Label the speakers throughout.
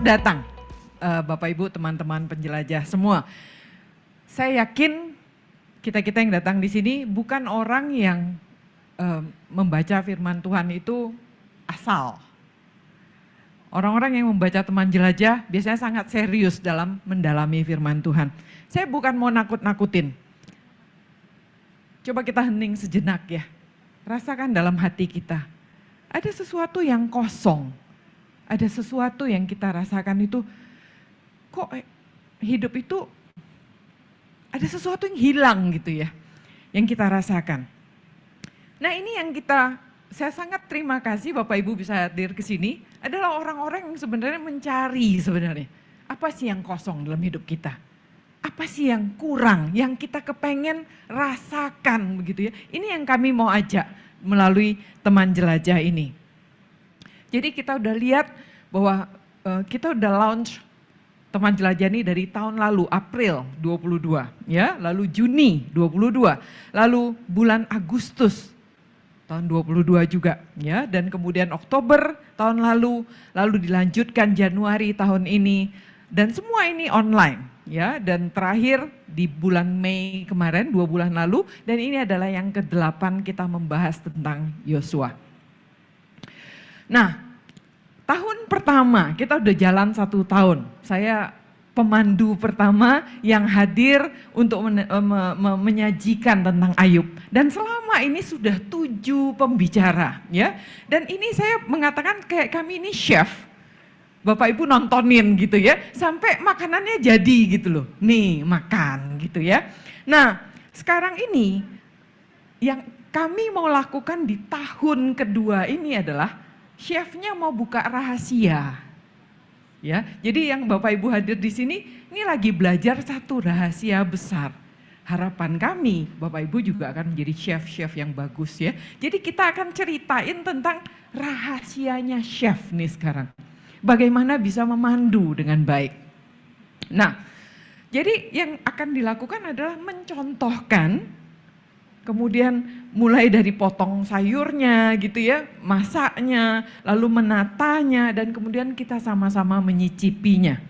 Speaker 1: datang Bapak Ibu, teman-teman penjelajah semua. Saya yakin kita-kita yang datang di sini bukan orang yang membaca firman Tuhan itu asal. Orang-orang yang membaca teman jelajah biasanya sangat serius dalam mendalami firman Tuhan. Saya bukan mau nakut-nakutin. Coba kita hening sejenak ya. Rasakan dalam hati kita. Ada sesuatu yang kosong. Ada sesuatu yang kita rasakan itu, kok hidup itu ada sesuatu yang hilang gitu ya. Yang kita rasakan. Nah ini yang saya sangat terima kasih Bapak Ibu bisa hadir ke sini. Adalah orang-orang yang sebenarnya mencari sebenarnya. Apa sih yang kosong dalam hidup kita? Apa sih yang kurang, yang kita kepengen rasakan begitu ya. Ini yang kami mau ajak melalui teman jelajah ini. Jadi kita udah lihat bahwa kita udah launch teman jelajah ini dari tahun lalu, April 22 ya, lalu Juni 22, lalu bulan Agustus tahun 22 juga ya, dan kemudian Oktober tahun lalu dilanjutkan Januari tahun ini, dan semua ini online ya, dan terakhir di bulan Mei kemarin 2 bulan lalu, dan ini adalah yang ke-8 kita membahas tentang Yosua. Nah, tahun pertama kita udah jalan 1 tahun, saya pemandu pertama yang hadir untuk menyajikan tentang Ayub. Dan selama ini sudah 7 pembicara ya. Dan ini saya mengatakan kayak kami ini chef. Bapak Ibu nontonin gitu ya. Sampai makanannya jadi gitu loh. Nih makan gitu ya. Nah sekarang ini yang kami mau lakukan di tahun kedua ini adalah chefnya mau buka rahasia. Ya, jadi yang Bapak Ibu hadir di sini ini lagi belajar satu rahasia besar. Harapan kami Bapak Ibu juga akan menjadi chef-chef yang bagus ya. Jadi kita akan ceritain tentang rahasianya chef nih sekarang. Bagaimana bisa memandu dengan baik. Nah, jadi yang akan dilakukan adalah mencontohkan, kemudian mulai dari potong sayurnya gitu ya, masaknya, lalu menatanya, dan kemudian kita sama-sama menyicipinya.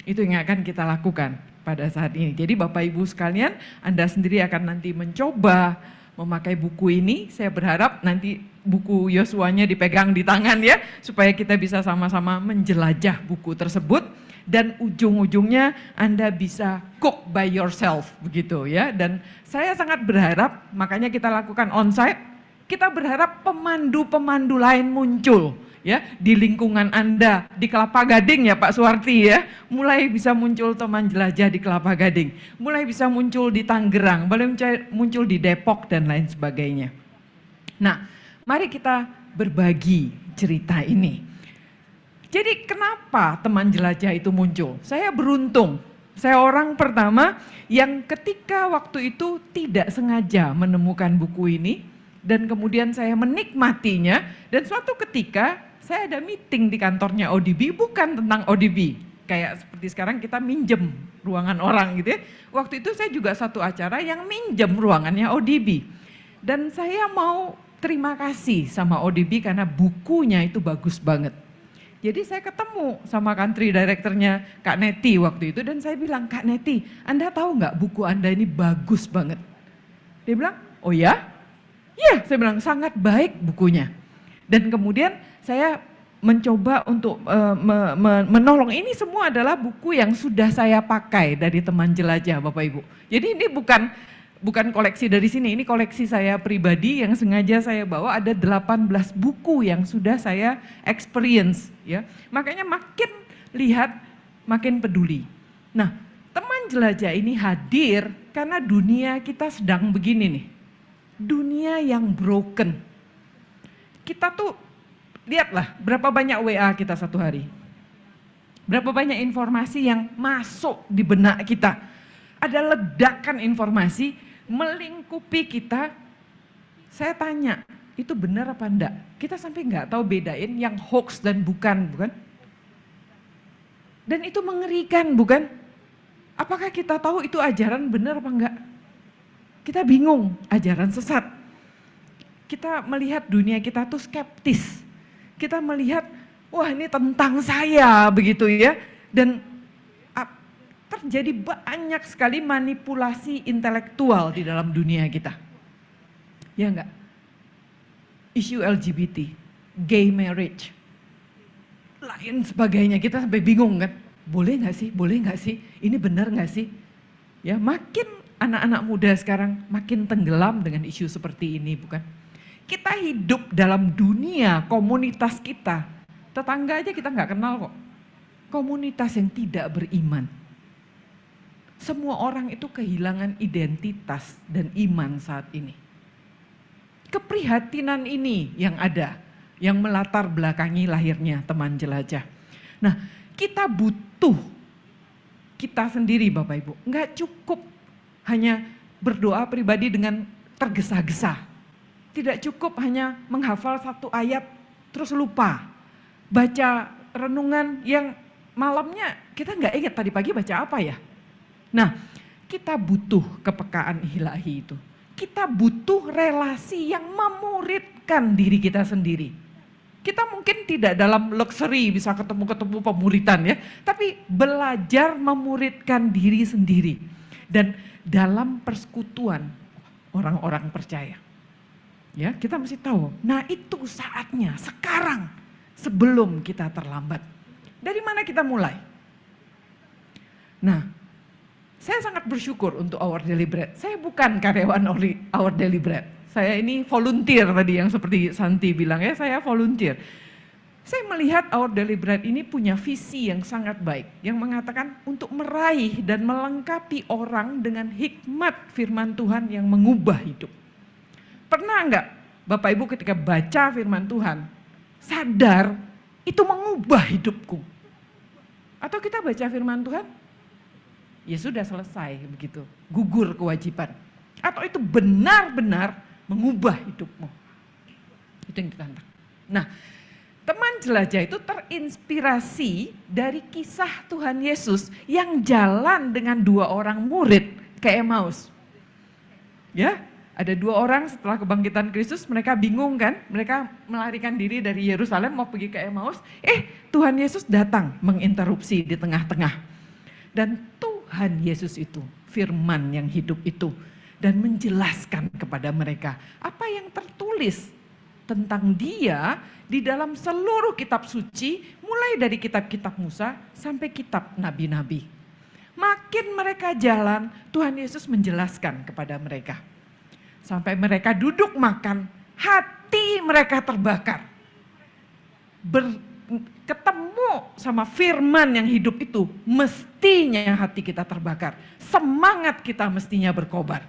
Speaker 1: Itu yang akan kita lakukan pada saat ini. Jadi Bapak Ibu sekalian, Anda sendiri akan nanti mencoba memakai buku ini. Saya berharap nanti buku Yosuanya dipegang di tangan ya, supaya kita bisa sama-sama menjelajah buku tersebut. Dan ujung-ujungnya Anda bisa cook by yourself begitu ya. Dan saya sangat berharap, makanya kita lakukan onsite, kita berharap pemandu-pemandu lain muncul ya di lingkungan Anda, di Kelapa Gading ya Pak Suwarti ya. Mulai bisa muncul teman jelajah di Kelapa Gading, mulai bisa muncul di Tangerang, mulai muncul di Depok dan lain sebagainya. Nah, mari kita berbagi cerita ini. Jadi kenapa teman jelajah itu muncul? Saya beruntung, saya orang pertama yang ketika waktu itu tidak sengaja menemukan buku ini dan kemudian saya menikmatinya, dan suatu ketika saya ada meeting di kantornya ODB, bukan tentang ODB, kayak seperti sekarang kita minjem ruangan orang gitu ya. Waktu itu saya juga satu acara yang minjem ruangannya ODB, dan saya mau terima kasih sama ODB karena bukunya itu bagus banget. Jadi saya ketemu sama country directornya Kak Neti waktu itu, dan saya bilang, Kak Neti, Anda tahu nggak buku Anda ini bagus banget? Dia bilang, oh ya? Iya, saya bilang sangat baik bukunya. Dan kemudian saya mencoba untuk menolong, ini semua adalah buku yang sudah saya pakai dari teman jelajah Bapak Ibu. Jadi ini bukan koleksi dari sini, ini koleksi saya pribadi yang sengaja saya bawa, ada 18 buku yang sudah saya experience ya. Makanya makin lihat makin peduli. Nah, teman jelajah ini hadir karena dunia kita sedang begini nih. Dunia yang broken. Kita tuh lihatlah berapa banyak WA kita satu hari. Berapa banyak informasi yang masuk di benak kita. Ada ledakan informasi melingkupi kita. Saya tanya, itu benar apa enggak? Kita sampai enggak tahu bedain yang hoax dan bukan. Dan itu mengerikan, bukan? Apakah kita tahu itu ajaran benar apa enggak? Kita bingung, ajaran sesat. Kita melihat dunia kita tuh skeptis. Kita melihat, wah ini tentang saya begitu ya. Dan terjadi banyak sekali manipulasi intelektual di dalam dunia kita. Ya enggak? Isu LGBT, gay marriage, lain sebagainya, kita sampai bingung kan. Boleh nggak sih? Boleh nggak sih? Ini benar nggak sih? Ya makin anak-anak muda sekarang makin tenggelam dengan isu seperti ini, bukan? Kita hidup dalam dunia komunitas kita, tetangga aja kita nggak kenal kok. Komunitas yang tidak beriman. Semua orang itu kehilangan identitas dan iman saat ini. Keprihatinan ini yang ada, yang melatar belakangi lahirnya teman jelajah. Nah, kita butuh, kita sendiri Bapak Ibu, nggak cukup hanya berdoa pribadi dengan tergesa-gesa. Tidak cukup hanya menghafal satu ayat terus lupa. Baca renungan yang malamnya kita nggak ingat tadi pagi baca apa ya. Nah, kita butuh kepekaan ilahi itu. Kita butuh relasi yang memuridkan diri kita sendiri. Kita mungkin tidak dalam luxury bisa ketemu-ketemu pemuritan ya, tapi belajar memuridkan diri sendiri. Dan dalam persekutuan orang-orang percaya. Ya, kita mesti tahu, nah itu saatnya sekarang sebelum kita terlambat. Dari mana kita mulai? Nah, saya sangat bersyukur untuk Our Daily Bread. Saya bukan karyawan Our Daily Bread. Saya ini volunteer tadi yang seperti Santi bilang ya, saya volunteer. Saya melihat Our Daily Bread ini punya visi yang sangat baik. Yang mengatakan untuk meraih dan melengkapi orang dengan hikmat firman Tuhan yang mengubah hidup. Pernah enggak Bapak Ibu ketika baca firman Tuhan, sadar itu mengubah hidupku? Atau kita baca firman Tuhan, ya sudah selesai begitu, gugur kewajiban. Atau itu benar-benar mengubah hidupmu. Itu yang ditantang. Nah, teman jelajah itu terinspirasi dari kisah Tuhan Yesus yang jalan dengan 2 orang murid ke Emmaus. Ya, ada 2 orang setelah kebangkitan Kristus, mereka bingung kan? Mereka melarikan diri dari Yerusalem mau pergi ke Emmaus. Tuhan Yesus datang menginterupsi di tengah-tengah. Dan Tuhan Yesus itu, firman yang hidup itu, dan menjelaskan kepada mereka apa yang tertulis tentang dia di dalam seluruh kitab suci, mulai dari kitab-kitab Musa sampai kitab nabi-nabi. Makin mereka jalan, Tuhan Yesus menjelaskan kepada mereka. Sampai mereka duduk makan, hati mereka terbakar. Ketemu sama firman yang hidup itu, mestinya hati kita terbakar. Semangat kita mestinya berkobar.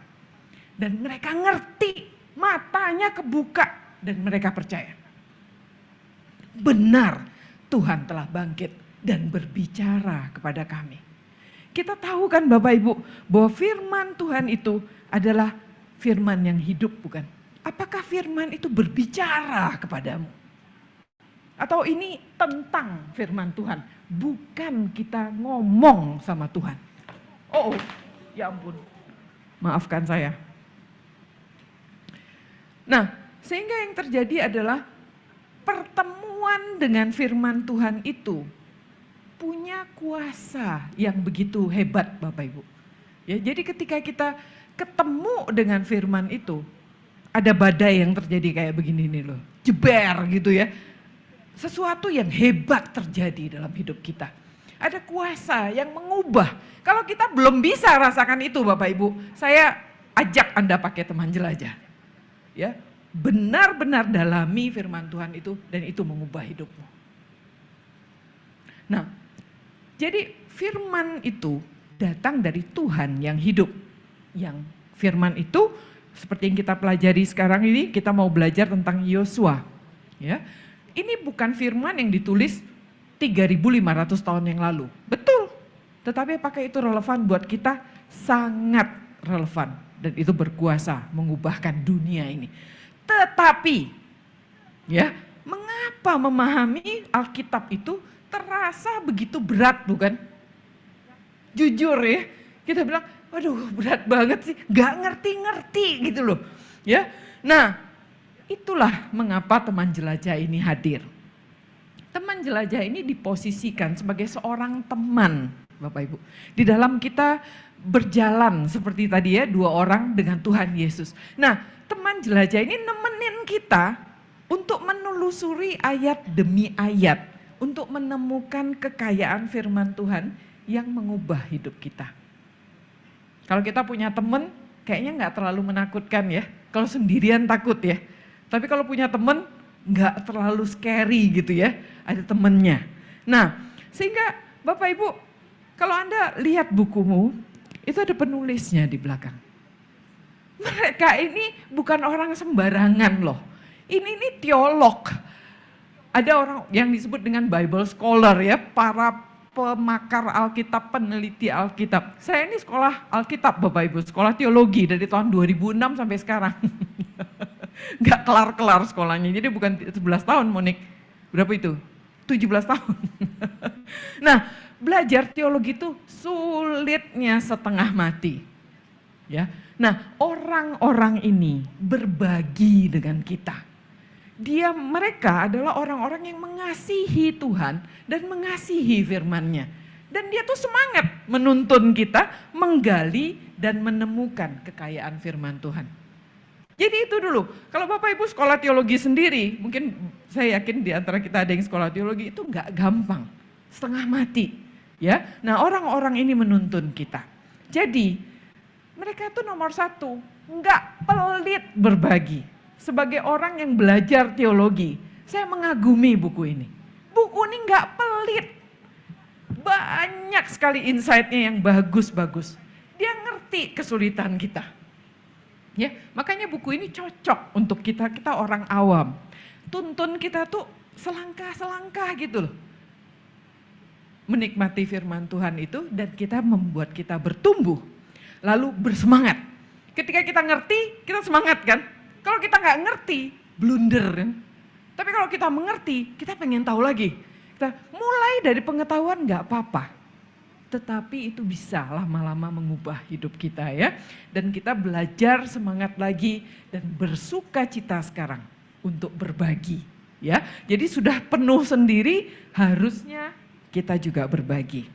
Speaker 1: Dan mereka ngerti, matanya kebuka dan mereka percaya. Benar Tuhan telah bangkit dan berbicara kepada kami. Kita tahu kan Bapak Ibu bahwa firman Tuhan itu adalah firman yang hidup, bukan? Apakah firman itu berbicara kepadamu? Atau ini tentang firman Tuhan, bukan kita ngomong sama Tuhan? Oh, ya ampun, maafkan saya. Nah, sehingga yang terjadi adalah pertemuan dengan firman Tuhan itu punya kuasa yang begitu hebat Bapak Ibu. Ya, jadi ketika kita ketemu dengan firman itu, ada badai yang terjadi kayak begini nih loh, jeber gitu ya. Sesuatu yang hebat terjadi dalam hidup kita. Ada kuasa yang mengubah. Kalau kita belum bisa rasakan itu Bapak Ibu, saya ajak Anda pakai teman jelajah. Ya, benar-benar dalami firman Tuhan itu dan itu mengubah hidupmu. Nah, jadi firman itu datang dari Tuhan yang hidup. Yang firman itu seperti yang kita pelajari sekarang ini, kita mau belajar tentang Yosua. Ya, ini bukan firman yang ditulis 3.500 tahun yang lalu. Betul, tetapi apakah itu relevan buat kita? Sangat relevan. Dan itu berkuasa mengubahkan dunia ini. Tetapi, ya, mengapa memahami Alkitab itu terasa begitu berat, bukan? Jujur ya, kita bilang, waduh berat banget sih, gak ngerti-ngerti gitu loh. Ya, nah itulah mengapa teman jelajah ini hadir. Teman jelajah ini diposisikan sebagai seorang teman, Bapak Ibu. Di dalam kita berjalan seperti tadi ya, 2 orang dengan Tuhan Yesus. Nah, teman jelajah ini nemenin kita untuk menelusuri ayat demi ayat, untuk menemukan kekayaan firman Tuhan yang mengubah hidup kita. Kalau kita punya teman, kayaknya nggak terlalu menakutkan ya. Kalau sendirian takut ya. Tapi kalau punya teman, nggak terlalu scary gitu ya, ada temennya. Nah, sehingga Bapak Ibu, kalau Anda lihat bukumu, itu ada penulisnya di belakang. Mereka ini bukan orang sembarangan loh. Ini teolog. Ada orang yang disebut dengan Bible scholar ya, para pemakar Alkitab, peneliti Alkitab. Saya ini sekolah Alkitab Bapak Ibu, sekolah teologi dari tahun 2006 sampai sekarang. Nggak kelar-kelar sekolahnya, jadi bukan 11 tahun Monik. Berapa itu? 17 tahun. Nah, belajar teologi itu sulitnya setengah mati. Ya. Nah, orang-orang ini berbagi dengan kita. Mereka adalah orang-orang yang mengasihi Tuhan dan mengasihi firman-Nya. Dan dia tuh semangat menuntun kita menggali dan menemukan kekayaan firman Tuhan. Jadi itu dulu, kalau Bapak Ibu sekolah teologi sendiri, mungkin saya yakin di antara kita ada yang sekolah teologi, itu nggak gampang, setengah mati. Ya, nah orang-orang ini menuntun kita. Jadi mereka tuh nomor 1, nggak pelit berbagi. Sebagai orang yang belajar teologi, saya mengagumi buku ini. Buku ini nggak pelit, banyak sekali insight-nya yang bagus-bagus. Dia ngerti kesulitan kita. Ya, makanya buku ini cocok untuk kita orang awam. Tuntun kita tuh selangkah-selangkah gitu loh. Menikmati firman Tuhan itu dan kita membuat kita bertumbuh. Lalu bersemangat. Ketika kita ngerti, kita semangat kan? Kalau kita nggak ngerti, blunder kan? Tapi kalau kita mengerti, kita pengen tahu lagi. Kita mulai dari pengetahuan nggak apa-apa. Tetapi itu bisa lama-lama mengubah hidup kita ya. Dan kita belajar semangat lagi dan bersuka cita sekarang untuk berbagi ya. Jadi sudah penuh sendiri, harusnya kita juga berbagi.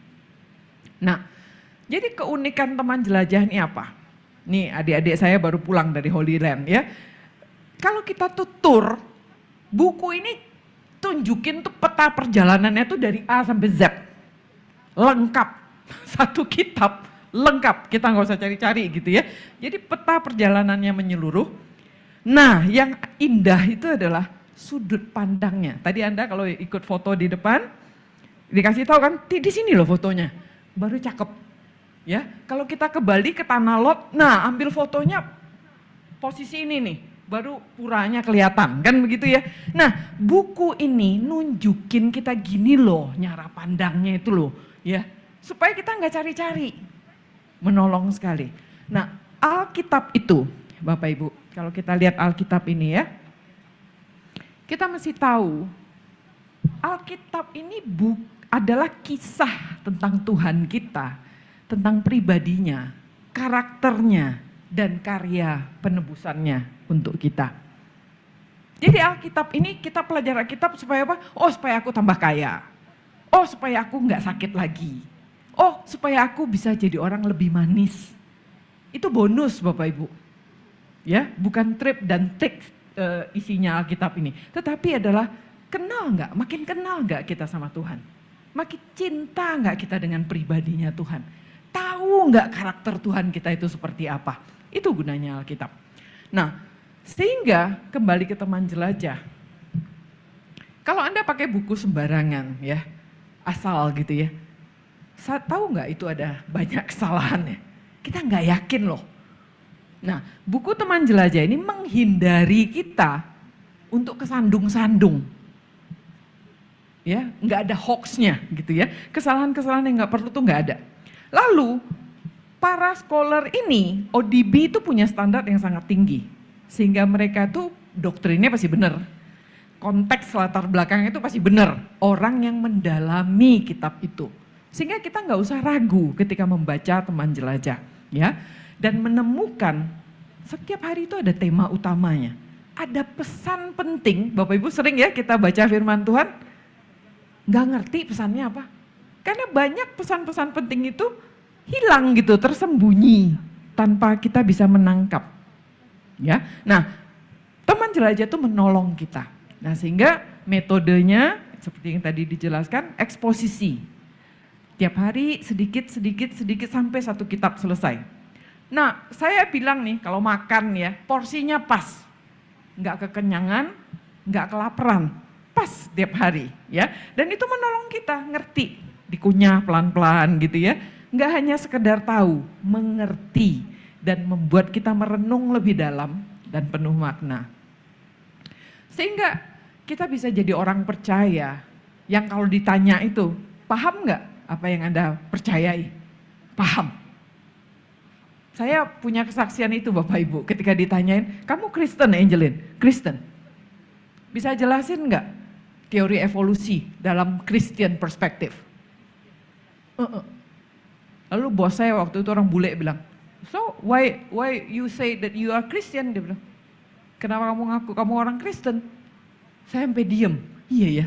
Speaker 1: Nah, jadi keunikan teman jelajah ini apa? Nih adik-adik saya baru pulang dari Holy Land ya. Kalau kita tutur, buku ini tunjukin tuh peta perjalanannya tuh dari A sampai Z. Lengkap. Satu kitab lengkap, kita nggak usah cari-cari gitu ya. Jadi peta perjalanannya menyeluruh. Nah, yang indah itu adalah sudut pandangnya. Tadi Anda kalau ikut foto di depan, dikasih tahu kan, di sini loh fotonya, baru cakep. Ya, kalau kita ke Bali ke Tanah Lot, nah ambil fotonya posisi ini nih, baru puranya kelihatan kan begitu ya. Nah, buku ini nunjukin kita gini loh, nyara pandangnya itu loh, ya. Supaya kita nggak cari-cari, menolong sekali. Nah, Alkitab itu, Bapak Ibu, kalau kita lihat Alkitab ini ya, kita mesti tahu, Alkitab ini adalah kisah tentang Tuhan kita, tentang pribadinya, karakternya, dan karya penebusannya untuk kita. Jadi Alkitab ini kita pelajari Alkitab supaya apa? Oh, supaya aku tambah kaya. Oh, supaya aku nggak sakit lagi. Oh, supaya aku bisa jadi orang lebih manis. Itu bonus Bapak Ibu. Ya, bukan trip dan take isinya Alkitab ini. Tetapi adalah makin kenal nggak kita sama Tuhan. Makin cinta nggak kita dengan pribadinya Tuhan. Tahu nggak karakter Tuhan kita itu seperti apa. Itu gunanya Alkitab. Nah, sehingga kembali ke teman jelajah. Kalau Anda pakai buku sembarangan ya, asal gitu ya. Tahu nggak itu ada banyak kesalahannya? Kita nggak yakin loh. Nah, buku teman jelajah ini menghindari kita untuk kesandung-sandung. Ya, nggak ada hoaxnya gitu ya. Kesalahan-kesalahan yang nggak perlu tuh nggak ada. Lalu para scholar ini, ODB itu punya standar yang sangat tinggi. Sehingga mereka tuh doktrinnya pasti benar. Konteks latar belakangnya itu pasti benar. Orang yang mendalami kitab itu. Sehingga kita nggak usah ragu ketika membaca teman jelajah, ya. Dan menemukan setiap hari itu ada tema utamanya. Ada pesan penting, Bapak Ibu sering ya kita baca firman Tuhan. nggak ngerti pesannya apa. Karena banyak pesan-pesan penting itu hilang gitu, tersembunyi tanpa kita bisa menangkap. Ya, nah teman jelajah itu menolong kita. Nah sehingga metodenya seperti yang tadi dijelaskan, eksposisi. Tiap hari sedikit sampai satu kitab selesai. Nah saya bilang nih kalau makan ya porsinya pas. Nggak kekenyangan, nggak kelaparan, pas tiap hari ya. Dan itu menolong kita ngerti, dikunyah pelan-pelan gitu ya. Nggak hanya sekedar tahu, mengerti dan membuat kita merenung lebih dalam dan penuh makna. Sehingga kita bisa jadi orang percaya yang kalau ditanya itu, paham nggak apa yang Anda percayai? Paham. Saya punya kesaksian itu Bapak Ibu ketika ditanyain, kamu Kristen Angelin? Kristen. Bisa jelasin nggak teori evolusi dalam Christian perspektif? Lalu bos saya waktu itu orang bule bilang, so why you say that you are Christian? Dia bilang, kenapa kamu ngaku kamu orang Kristen? Saya sampai diem, iya ya,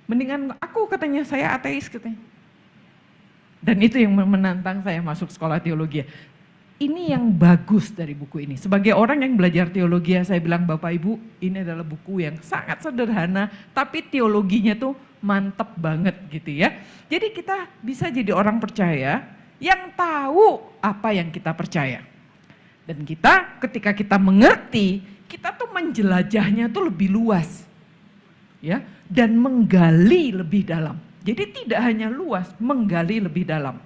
Speaker 1: mendingan aku katanya, saya ateis katanya. Dan itu yang menantang saya masuk sekolah teologi. Ini yang bagus dari buku ini. Sebagai orang yang belajar teologi, saya bilang Bapak Ibu, ini adalah buku yang sangat sederhana, tapi teologinya tuh mantep banget gitu ya. Jadi kita bisa jadi orang percaya yang tahu apa yang kita percaya. Dan kita ketika kita mengerti, kita tuh menjelajahnya tuh lebih luas. Ya, dan menggali lebih dalam. Jadi tidak hanya luas, menggali lebih dalam.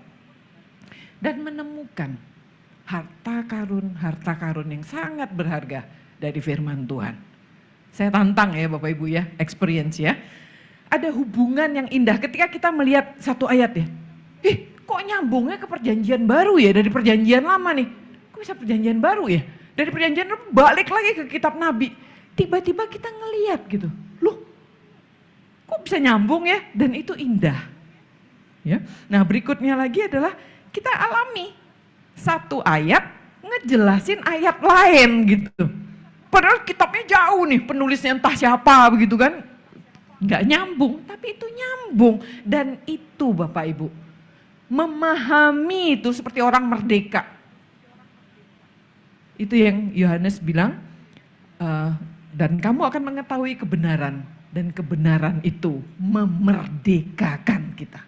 Speaker 1: Dan menemukan harta karun yang sangat berharga dari firman Tuhan. Saya tantang ya Bapak Ibu ya, experience ya. Ada hubungan yang indah ketika kita melihat satu ayat ya. Kok nyambungnya ke perjanjian baru ya, dari perjanjian lama nih. Kok bisa perjanjian baru ya? Dari perjanjian lama balik lagi ke kitab Nabi. Tiba-tiba kita ngeliat gitu. Loh, kok bisa nyambung ya? Dan itu indah. Ya. Nah berikutnya lagi adalah kita alami satu ayat ngejelasin ayat lain gitu. Padahal kitabnya jauh nih, penulisnya entah siapa begitu kan. Nggak nyambung, tapi itu nyambung. Dan itu Bapak Ibu, memahami itu seperti orang merdeka. Itu yang Yohanes bilang, dan kamu akan mengetahui kebenaran. Dan kebenaran itu memerdekakan kita.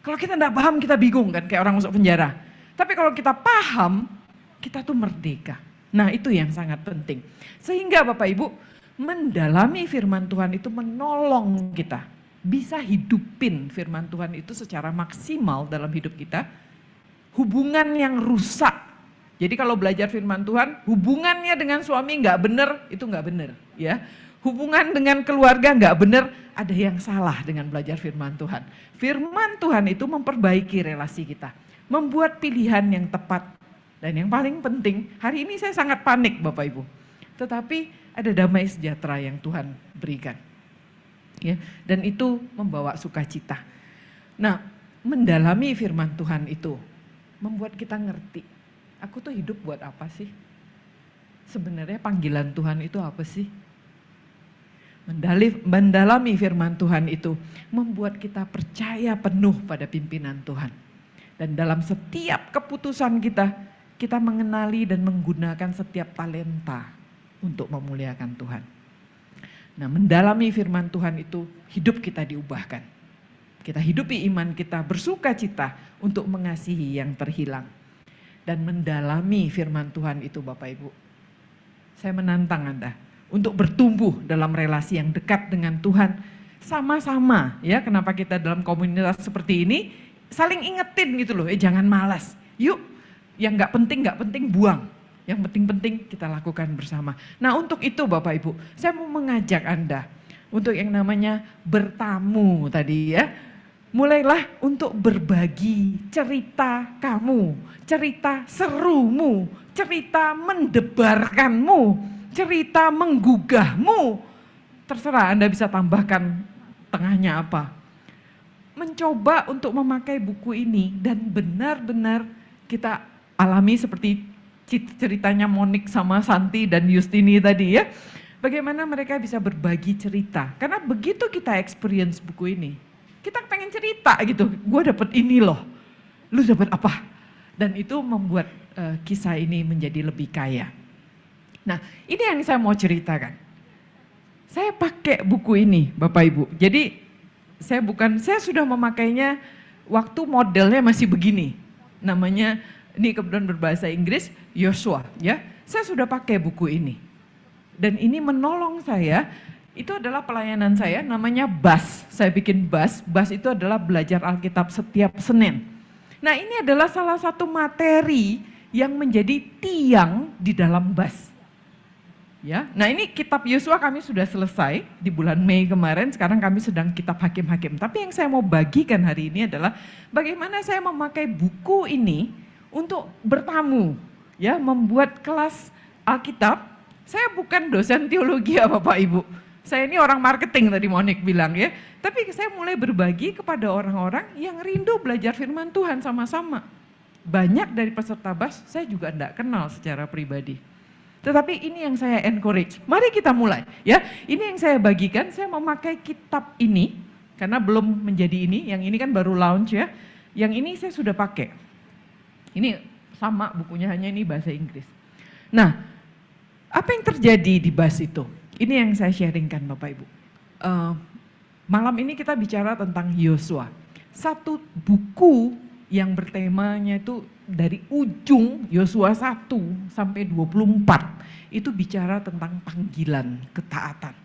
Speaker 1: Kalau kita tidak paham kita bingung kan, kayak orang masuk penjara. Tapi kalau kita paham, kita tuh merdeka. Nah itu yang sangat penting. Sehingga Bapak Ibu, mendalami firman Tuhan itu menolong kita. Bisa hidupin firman Tuhan itu secara maksimal dalam hidup kita. Hubungan yang rusak. Jadi kalau belajar firman Tuhan, hubungannya dengan suami nggak benar, itu nggak benar. Ya. Hubungan dengan keluarga nggak benar, ada yang salah dengan belajar firman Tuhan. Firman Tuhan itu memperbaiki relasi kita. Membuat pilihan yang tepat. Dan yang paling penting, hari ini saya sangat panik Bapak Ibu. Tetapi ada damai sejahtera yang Tuhan berikan. Ya, dan itu membawa sukacita. Nah, mendalami firman Tuhan itu membuat kita ngerti. Aku tuh hidup buat apa sih? Sebenarnya panggilan Tuhan itu apa sih? Mendalami firman Tuhan itu membuat kita percaya penuh pada pimpinan Tuhan. Dan dalam setiap keputusan kita mengenali dan menggunakan setiap talenta untuk memuliakan Tuhan. Nah, mendalami firman Tuhan itu hidup kita diubahkan. Kita hidupi iman kita, bersuka cita untuk mengasihi yang terhilang. Dan mendalami firman Tuhan itu Bapak Ibu, saya menantang Anda untuk bertumbuh dalam relasi yang dekat dengan Tuhan. Sama-sama ya, kenapa kita dalam komunitas seperti ini saling ingetin gitu loh, jangan malas. Yuk, yang nggak penting buang. Yang penting-penting kita lakukan bersama. Nah untuk itu Bapak Ibu, saya mau mengajak Anda untuk yang namanya bertamu tadi ya. Mulailah untuk berbagi cerita kamu, cerita serumu, cerita mendebarkanmu, cerita menggugahmu. Terserah Anda bisa tambahkan tengahnya apa. Mencoba untuk memakai buku ini dan benar-benar kita alami seperti ceritanya Monik sama Santi dan Yustini tadi ya. Bagaimana mereka bisa berbagi cerita. Karena begitu kita experience buku ini, Kita pengen cerita gitu, gue dapet ini loh, lu dapet apa? Dan itu membuat kisah ini menjadi lebih kaya. Nah, ini yang saya mau ceritakan. Saya pakai buku ini, Bapak Ibu. Jadi saya sudah memakainya waktu modelnya masih begini. Namanya, ini kebetulan berbahasa Inggris, Yosua ya. Saya sudah pakai buku ini. Dan ini menolong saya. Itu adalah pelayanan saya, namanya BAS. Saya bikin BAS. BAS itu adalah belajar Alkitab setiap Senin. Nah, ini adalah salah satu materi yang menjadi tiang di dalam BAS. Ya, nah ini kitab Yosua kami sudah selesai di bulan Mei kemarin. Sekarang kami sedang kitab Hakim-Hakim. Tapi yang saya mau bagikan hari ini adalah bagaimana saya memakai buku ini untuk bertamu, ya, membuat kelas Alkitab. Saya bukan dosen teologi ya Bapak Ibu. Saya ini orang marketing tadi Monik bilang ya. Tapi saya mulai berbagi kepada orang-orang yang rindu belajar firman Tuhan sama-sama. Banyak dari peserta BAS saya juga enggak kenal secara pribadi. Tetapi ini yang saya encourage. Mari kita mulai ya. Ini yang saya bagikan, saya memakai kitab ini. Karena belum menjadi ini, yang ini kan baru launch ya. Yang ini saya sudah pakai. Ini sama bukunya, hanya ini bahasa Inggris. Nah, apa yang terjadi di BAS itu? Ini yang saya sharingkan Bapak Ibu. Malam ini kita bicara tentang Yosua. Satu buku yang bertemanya itu dari ujung Yosua 1 sampai 24. Itu bicara tentang panggilan ketaatan.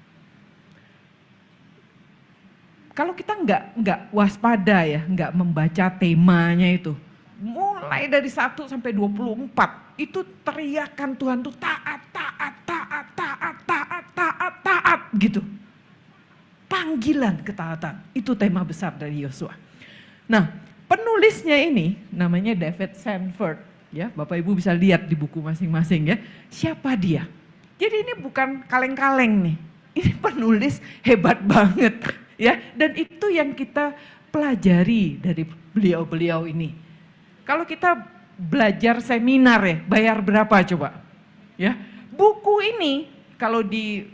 Speaker 1: Kalau kita nggak waspada ya, nggak membaca temanya itu. Mulai dari 1 sampai 24 itu teriakan Tuhan tuh taat, taat, taat, taat, taat, taat, taat gitu. Panggilan ketaatan, itu tema besar dari Yosua. Nah, penulisnya ini namanya David Sanford ya. Bapak Ibu bisa lihat di buku masing-masing ya. Siapa dia? Jadi ini bukan kaleng-kaleng nih. Ini penulis hebat banget ya. Dan itu yang kita pelajari dari beliau-beliau ini. Kalau kita belajar seminar ya, bayar berapa coba? Ya, buku ini kalau di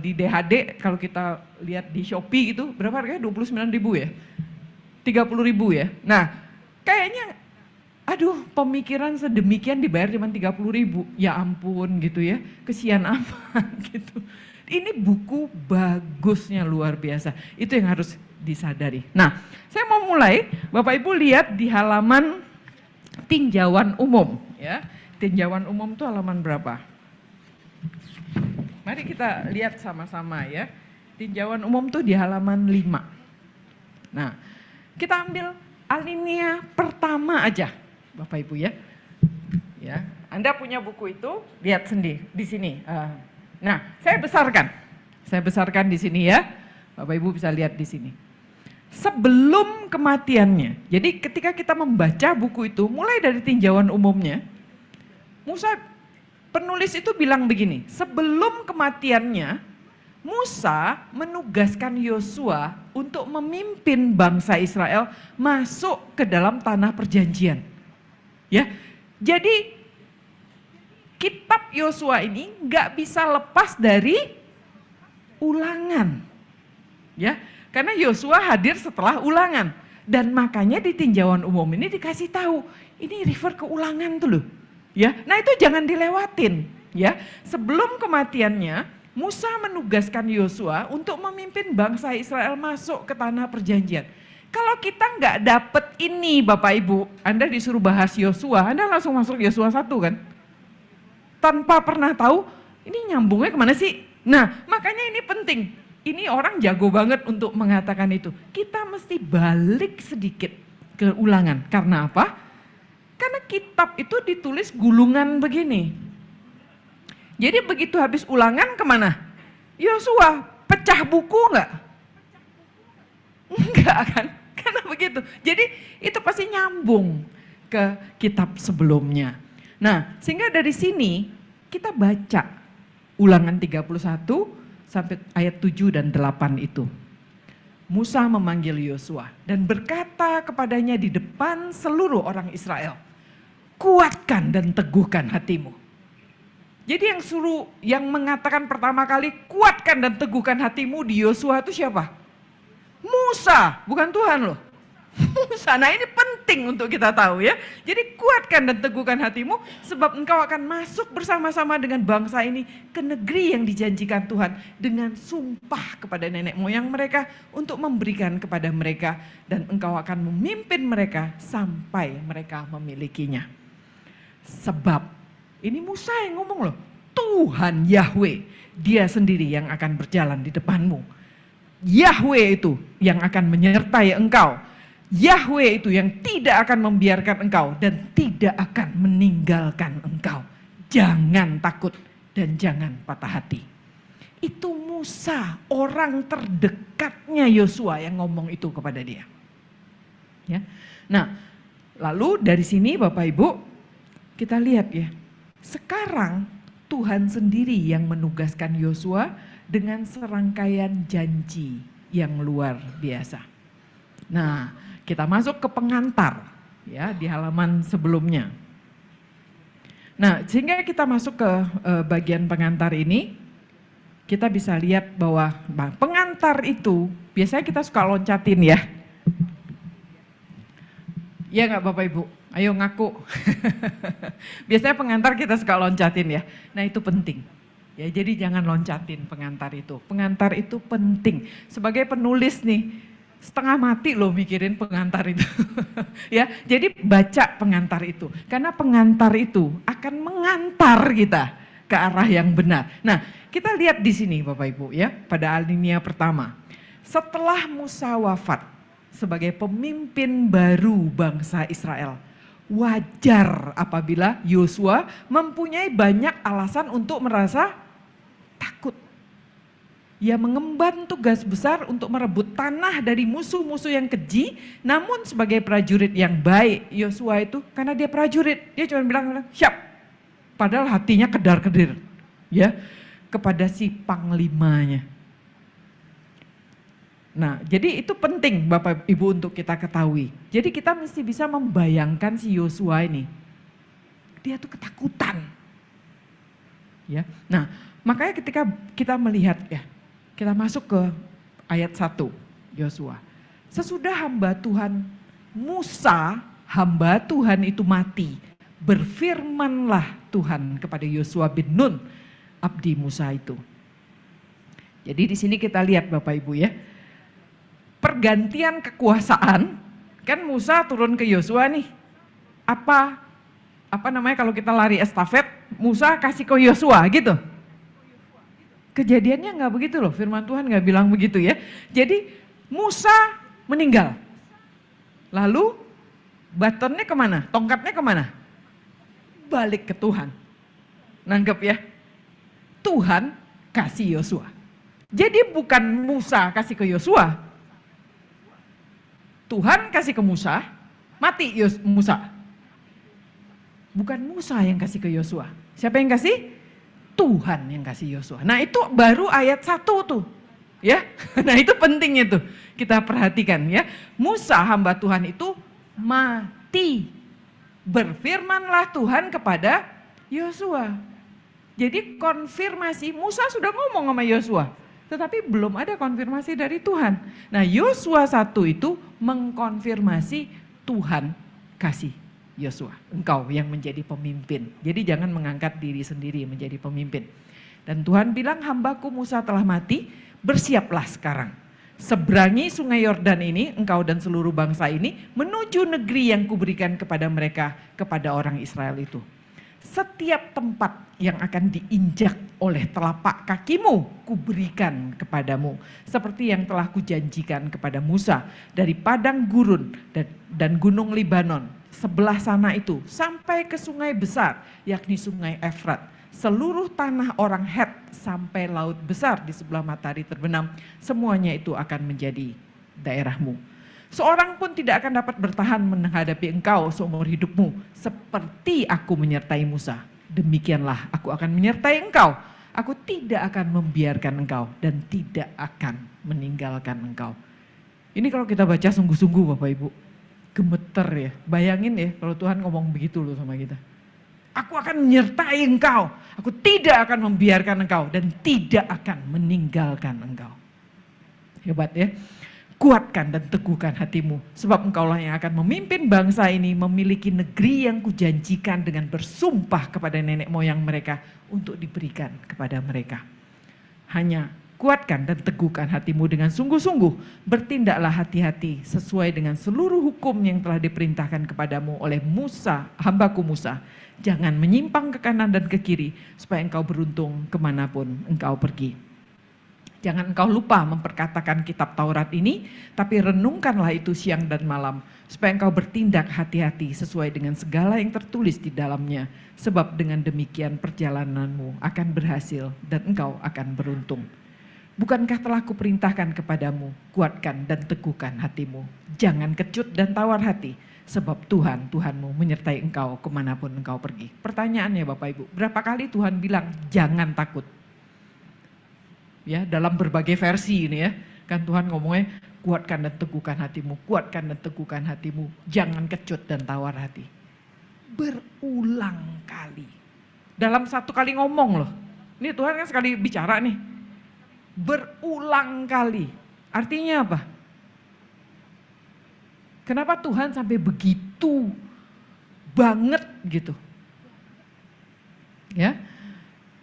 Speaker 1: di DHD kalau kita lihat di Shopee gitu berapa harganya? 29.000 ya? 30.000 ya? Nah, kayaknya aduh pemikiran sedemikian dibayar cuma 30.000. Ya ampun gitu ya, kesian amat gitu. Ini buku bagusnya luar biasa, itu yang harus disadari. Nah, saya mau mulai, Bapak Ibu lihat di halaman tinjauan umum ya. Tinjauan umum itu halaman berapa? Mari kita lihat sama-sama ya. Tinjauan umum tuh di halaman 5. Nah, kita ambil alinea pertama aja, Bapak Ibu ya. Ya, Anda punya buku itu, lihat sendiri di sini. Nah, saya besarkan di sini ya. Bapak Ibu bisa lihat di sini. Sebelum kematiannya. Jadi ketika kita membaca buku itu, mulai dari tinjauan umumnya, penulis itu bilang begini, sebelum kematiannya, Musa menugaskan Yosua untuk memimpin bangsa Israel masuk ke dalam tanah perjanjian. Ya, jadi kitab Yosua ini nggak bisa lepas dari ulangan, ya, karena Yosua hadir setelah ulangan dan makanya di tinjauan umum ini dikasih tahu ini refer ke ulangan tuh loh, ya. Nah itu jangan dilewatin, ya. Sebelum kematiannya Musa menugaskan Yosua untuk memimpin bangsa Israel masuk ke tanah perjanjian. Kalau kita nggak dapet ini Bapak Ibu, Anda disuruh bahas Yosua, Anda langsung masuk Yosua 1 kan? Tanpa pernah tahu ini nyambungnya kemana sih. Nah makanya ini penting, ini orang jago banget untuk mengatakan itu. Kita mesti balik sedikit ke ulangan, karena apa? Karena kitab itu ditulis gulungan begini. Jadi begitu habis ulangan kemana? Yosua, pecah buku enggak? Enggak kan? Karena begitu. Jadi itu pasti nyambung ke kitab sebelumnya. Nah, sehingga dari sini kita baca Ulangan 31 sampai ayat 7 dan 8 itu. Musa memanggil Yosua dan berkata kepadanya di depan seluruh orang Israel, kuatkan dan teguhkan hatimu. Jadi yang mengatakan pertama kali kuatkan dan teguhkan hatimu di Yosua itu siapa? Musa, bukan Tuhan loh. Musa, nah ini penting untuk kita tahu ya. Jadi kuatkan dan teguhkan hatimu sebab engkau akan masuk bersama-sama dengan bangsa ini ke negeri yang dijanjikan Tuhan dengan sumpah kepada nenek moyang mereka untuk memberikan kepada mereka dan engkau akan memimpin mereka sampai mereka memilikinya. Sebab ini Musa yang ngomong loh, Tuhan Yahweh, dia sendiri yang akan berjalan di depanmu. Yahweh itu yang akan menyertai engkau. Yahweh itu yang tidak akan membiarkan engkau dan tidak akan meninggalkan engkau. Jangan takut dan jangan patah hati. Itu Musa, orang terdekatnya Yosua yang ngomong itu kepada dia. Ya. Nah, lalu dari sini Bapak Ibu, kita lihat ya. Sekarang Tuhan sendiri yang menugaskan Yosua dengan serangkaian janji yang luar biasa. Nah, kita masuk ke pengantar ya di halaman sebelumnya. Nah, sehingga kita masuk ke bagian pengantar ini, kita bisa lihat bahwa pengantar itu biasanya kita suka loncatin ya. Iya nggak Bapak Ibu? Ayo ngaku. Biasanya pengantar kita suka loncatin ya. Nah itu penting. Ya, jadi jangan loncatin pengantar itu. Pengantar itu penting. Sebagai penulis nih, setengah mati loh mikirin pengantar itu. Ya, jadi baca pengantar itu. Karena pengantar itu akan mengantar kita ke arah yang benar. Nah, kita lihat di sini Bapak Ibu ya, pada alinea pertama. Setelah Musa wafat sebagai pemimpin baru bangsa Israel, wajar apabila Yosua mempunyai banyak alasan untuk merasa takut. Ia mengemban tugas besar untuk merebut tanah dari musuh-musuh yang keji, namun sebagai prajurit yang baik, Yosua itu karena dia prajurit, dia cuma bilang, siap. Padahal hatinya kedar-kedir ya kepada si panglimanya. Nah, jadi itu penting Bapak Ibu untuk kita ketahui. Jadi kita mesti bisa membayangkan si Yosua ini. Dia tuh ketakutan. Ya. Nah, makanya ketika kita melihat ya, kita masuk ke ayat 1 Yosua. Sesudah hamba Tuhan Musa, hamba Tuhan itu mati, berfirmanlah Tuhan kepada Yosua bin Nun, abdi Musa itu. Jadi di sini kita lihat Bapak Ibu ya. Pergantian kekuasaan, kan Musa turun ke Yosua nih. Apa namanya kalau kita lari estafet, Musa kasih ke Yosua gitu. Kejadiannya nggak begitu loh, firman Tuhan nggak bilang begitu ya. Jadi Musa meninggal. Lalu batonnya kemana? Tongkatnya kemana? Balik ke Tuhan. Nangkep ya? Tuhan kasih Yosua. Jadi bukan Musa kasih ke Yosua. Tuhan kasih ke Musa, mati Musa. Bukan Musa yang kasih ke Yosua. Siapa yang kasih? Tuhan yang kasih Yosua. Nah itu baru ayat 1 tuh. Ya, nah itu penting itu. Kita perhatikan ya. Musa hamba Tuhan itu mati. Berfirmanlah Tuhan kepada Yosua. Jadi konfirmasi, Musa sudah ngomong sama Yosua. Tetapi belum ada konfirmasi dari Tuhan. Nah Yosua 1 itu mengkonfirmasi Tuhan kasih Yosua. Engkau yang menjadi pemimpin. Jadi jangan mengangkat diri sendiri menjadi pemimpin. Dan Tuhan bilang hambaku Musa telah mati, bersiaplah sekarang. Seberangi sungai Yordan ini, engkau dan seluruh bangsa ini, menuju negeri yang kuberikan kepada mereka, kepada orang Israel itu. Setiap tempat yang akan diinjak oleh telapak kakimu, kuberikan kepadamu. Seperti yang telah kujanjikan kepada Musa dari padang gurun dan gunung Libanon. Sebelah sana itu sampai ke sungai besar, yakni sungai Efrat. Seluruh tanah orang Het sampai laut besar di sebelah matahari terbenam. Semuanya itu akan menjadi daerahmu. Seorang pun tidak akan dapat bertahan menghadapi engkau seumur hidupmu. Seperti aku menyertai Musa, demikianlah aku akan menyertai engkau. Aku tidak akan membiarkan engkau dan tidak akan meninggalkan engkau. Ini kalau kita baca sungguh-sungguh Bapak Ibu, gemeter ya. Bayangin ya kalau Tuhan ngomong begitu loh sama kita. Aku akan menyertai engkau, aku tidak akan membiarkan engkau dan tidak akan meninggalkan engkau. Hebat ya. kuatkan dan teguhkan hatimu, sebab engkaulah yang akan memimpin bangsa ini memiliki negeri yang kujanjikan dengan bersumpah kepada nenek moyang mereka untuk diberikan kepada mereka. Hanya kuatkan dan teguhkan hatimu dengan sungguh-sungguh, bertindaklah hati-hati sesuai dengan seluruh hukum yang telah diperintahkan kepadamu oleh Musa, hambaku Musa. Jangan menyimpang ke kanan dan ke kiri, supaya engkau beruntung kemanapun engkau pergi. Jangan engkau lupa memperkatakan kitab Taurat ini, tapi renungkanlah itu siang dan malam, supaya engkau bertindak hati-hati sesuai dengan segala yang tertulis di dalamnya. Sebab dengan demikian perjalananmu akan berhasil dan engkau akan beruntung. Bukankah telah kuperintahkan kepadamu, kuatkan dan teguhkan hatimu. Jangan kecut dan tawar hati, sebab Tuhan, Tuhanmu menyertai engkau kemanapun engkau pergi. Pertanyaannya Bapak Ibu, berapa kali Tuhan bilang jangan takut? Ya, dalam berbagai versi ini ya, kan Tuhan ngomongnya kuatkan dan teguhkan hatimu, kuatkan dan teguhkan hatimu, jangan kecut dan tawar hati. Berulang kali. Dalam satu kali ngomong loh. Ini Tuhan kan sekali bicara nih. Berulang kali. Artinya apa? Kenapa Tuhan sampai begitu banget gitu? Ya.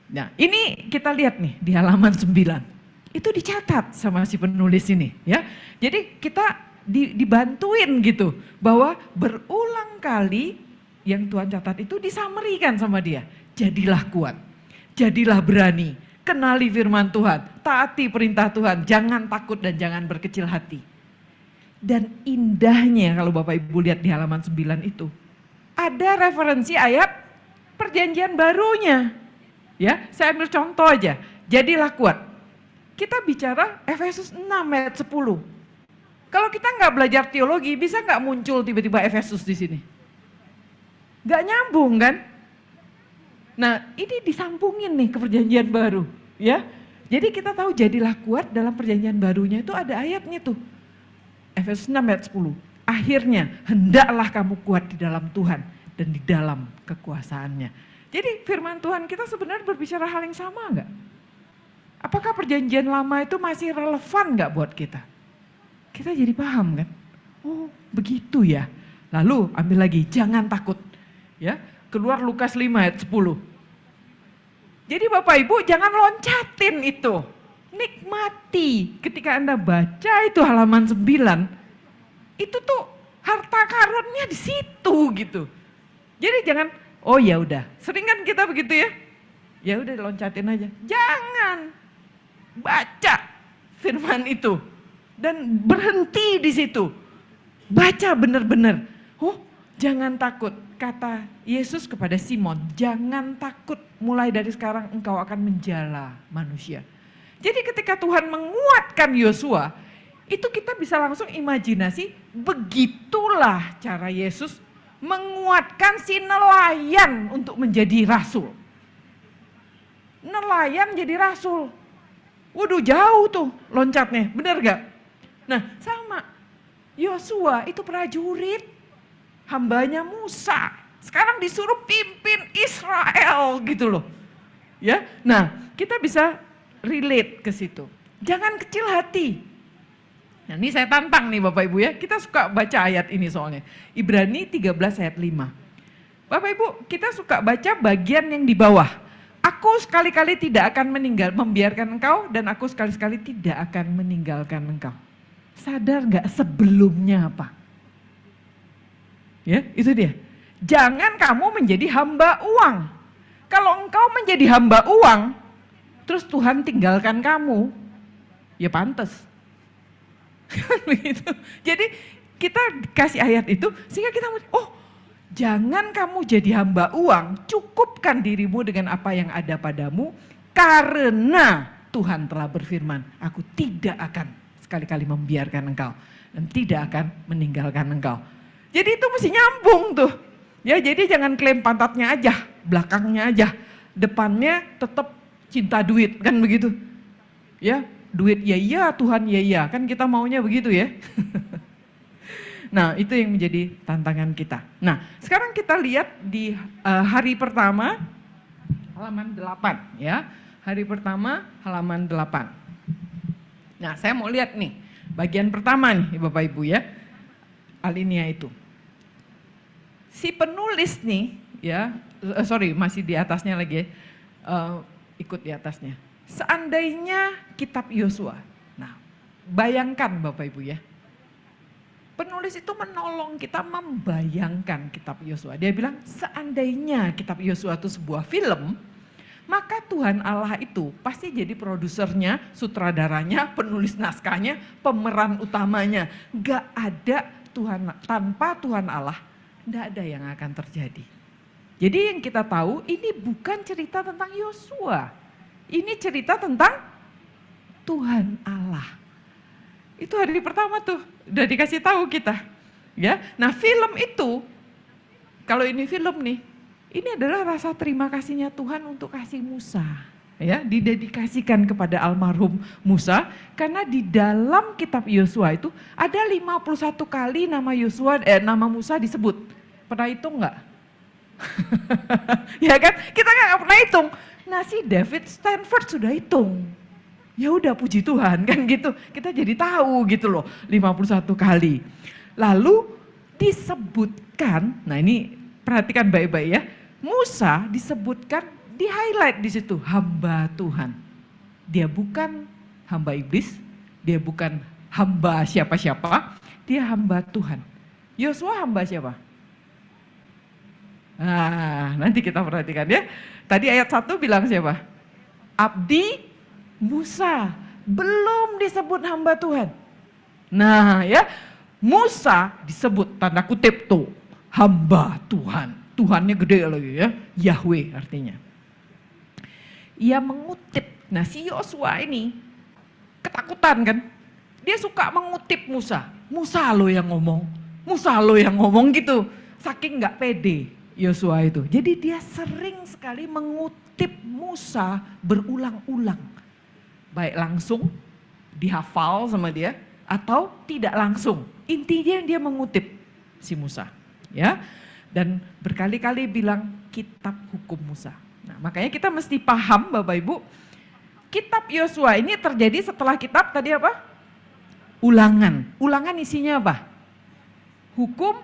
Speaker 1: Nah, ini kita lihat nih di halaman 9. Itu dicatat sama si penulis ini, ya. Jadi kita dibantuin gitu bahwa berulang kali yang Tuhan catat itu disamerikan sama dia. Jadilah kuat. Jadilah berani. Kenali firman Tuhan, taati perintah Tuhan, jangan takut dan jangan berkecil hati. Dan indahnya kalau Bapak Ibu lihat di halaman 9 itu, ada referensi ayat perjanjian barunya. Ya, saya ambil contoh aja, jadilah kuat. Kita bicara Efesus 6 ayat 10. Kalau kita nggak belajar teologi, bisa nggak muncul tiba-tiba Efesus di sini? Nggak nyambung kan? Nah, ini disambungin nih ke perjanjian baru, ya. Jadi kita tahu jadilah kuat dalam perjanjian barunya itu ada ayatnya tuh. Efesus 6 ayat 10. Akhirnya hendaklah kamu kuat di dalam Tuhan dan di dalam kekuasaannya. Jadi firman Tuhan kita sebenarnya berbicara hal yang sama enggak? Apakah perjanjian lama itu masih relevan enggak buat kita? Kita jadi paham kan? Oh, begitu ya. Lalu ambil lagi, jangan takut. Ya, keluar Lukas 5 ayat 10. Jadi Bapak Ibu jangan loncatin itu. Nikmati ketika Anda baca itu halaman 9. Itu tuh harta karunnya di situ gitu. Jadi jangan, oh ya udah, sering kan kita begitu ya. Ya udah loncatin aja. Jangan. Baca firman itu dan berhenti di situ. Baca benar-benar. Oh, jangan takut. Kata Yesus kepada Simon, jangan takut, mulai dari sekarang engkau akan menjala manusia. Jadi ketika Tuhan menguatkan Yosua, itu kita bisa langsung imajinasi, begitulah cara Yesus menguatkan si nelayan untuk menjadi rasul. Nelayan jadi rasul. Waduh jauh tuh loncatnya, benar gak? Nah sama, Yosua itu prajurit, hambanya Musa. Sekarang disuruh pimpin Israel gitu loh. Ya, nah kita bisa relate ke situ. Jangan kecil hati. Nah ini saya tantang nih Bapak Ibu ya, kita suka baca ayat ini soalnya. Ibrani 13 ayat 5. Bapak Ibu kita suka baca bagian yang di bawah. Aku sekali-kali tidak akan membiarkan engkau dan aku sekali-kali tidak akan meninggalkan engkau. Sadar gak sebelumnya apa? Ya itu dia. Jangan kamu menjadi hamba uang. Kalau engkau menjadi hamba uang, terus Tuhan tinggalkan kamu, ya pantas. Begitu. Jadi kita kasih ayat itu sehingga kita, oh jangan kamu jadi hamba uang, cukupkan dirimu dengan apa yang ada padamu, karena Tuhan telah berfirman, aku tidak akan sekali-kali membiarkan engkau dan tidak akan meninggalkan engkau. Jadi itu mesti nyambung tuh. Ya jadi jangan klaim pantatnya aja, belakangnya aja, depannya tetap cinta duit kan begitu. Ya, duit ya iya, Tuhan ya iya, kan kita maunya begitu ya. Nah, itu yang menjadi tantangan kita. Nah, sekarang kita lihat di hari pertama halaman 8 ya. Hari pertama halaman 8. Nah, saya mau lihat nih bagian pertama nih Bapak Ibu ya, alinea itu. Si penulis nih ya, masih di atasnya lagi ya, ikut di atasnya. Seandainya kitab Yosua, nah bayangkan Bapak Ibu ya, penulis itu menolong kita membayangkan kitab Yosua. Dia bilang seandainya kitab Yosua itu sebuah film, maka Tuhan Allah itu pasti jadi produsernya, sutradaranya, penulis naskahnya, pemeran utamanya. Gak ada Tuhan, tanpa Tuhan Allah, gak ada yang akan terjadi. Jadi yang kita tahu ini bukan cerita tentang Yosua. Ini cerita tentang Tuhan Allah. Itu hari pertama tuh, udah dikasih tahu kita. Ya, nah film itu, kalau ini film nih, ini adalah rasa terima kasihnya Tuhan untuk kasih Musa. Ya, didedikasikan kepada almarhum Musa, karena di dalam kitab Yosua itu ada 51 kali nama Musa disebut. Pernah hitung nggak? Ya kan, kita nggak pernah hitung. Nah si David Stanford sudah hitung. Ya udah puji Tuhan kan gitu. Kita jadi tahu gitu loh 51 kali. Lalu disebutkan, nah ini perhatikan baik-baik ya. Musa disebutkan di highlight di situ hamba Tuhan. Dia bukan hamba iblis, dia bukan hamba siapa-siapa, dia hamba Tuhan. Yosua hamba siapa? Nah, nanti kita perhatikan ya. Tadi ayat 1 bilang siapa? Abdi Musa, belum disebut hamba Tuhan. Nah ya, Musa disebut tanda kutip tuh, hamba Tuhan. Tuhannya gede lagi ya, Yahweh artinya. Ia mengutip, nah si Yosua ini ketakutan kan. Dia suka mengutip Musa. Musa lo yang ngomong gitu. Saking gak pede Yosua itu. Jadi dia sering sekali mengutip Musa berulang-ulang. Baik langsung dihafal sama dia atau tidak langsung. Intinya dia mengutip si Musa, ya. Dan berkali-kali bilang kitab hukum Musa. Nah, makanya kita mesti paham Bapak Ibu, kitab Yosua ini terjadi setelah kitab tadi apa? Ulangan. Ulangan isinya apa? Hukum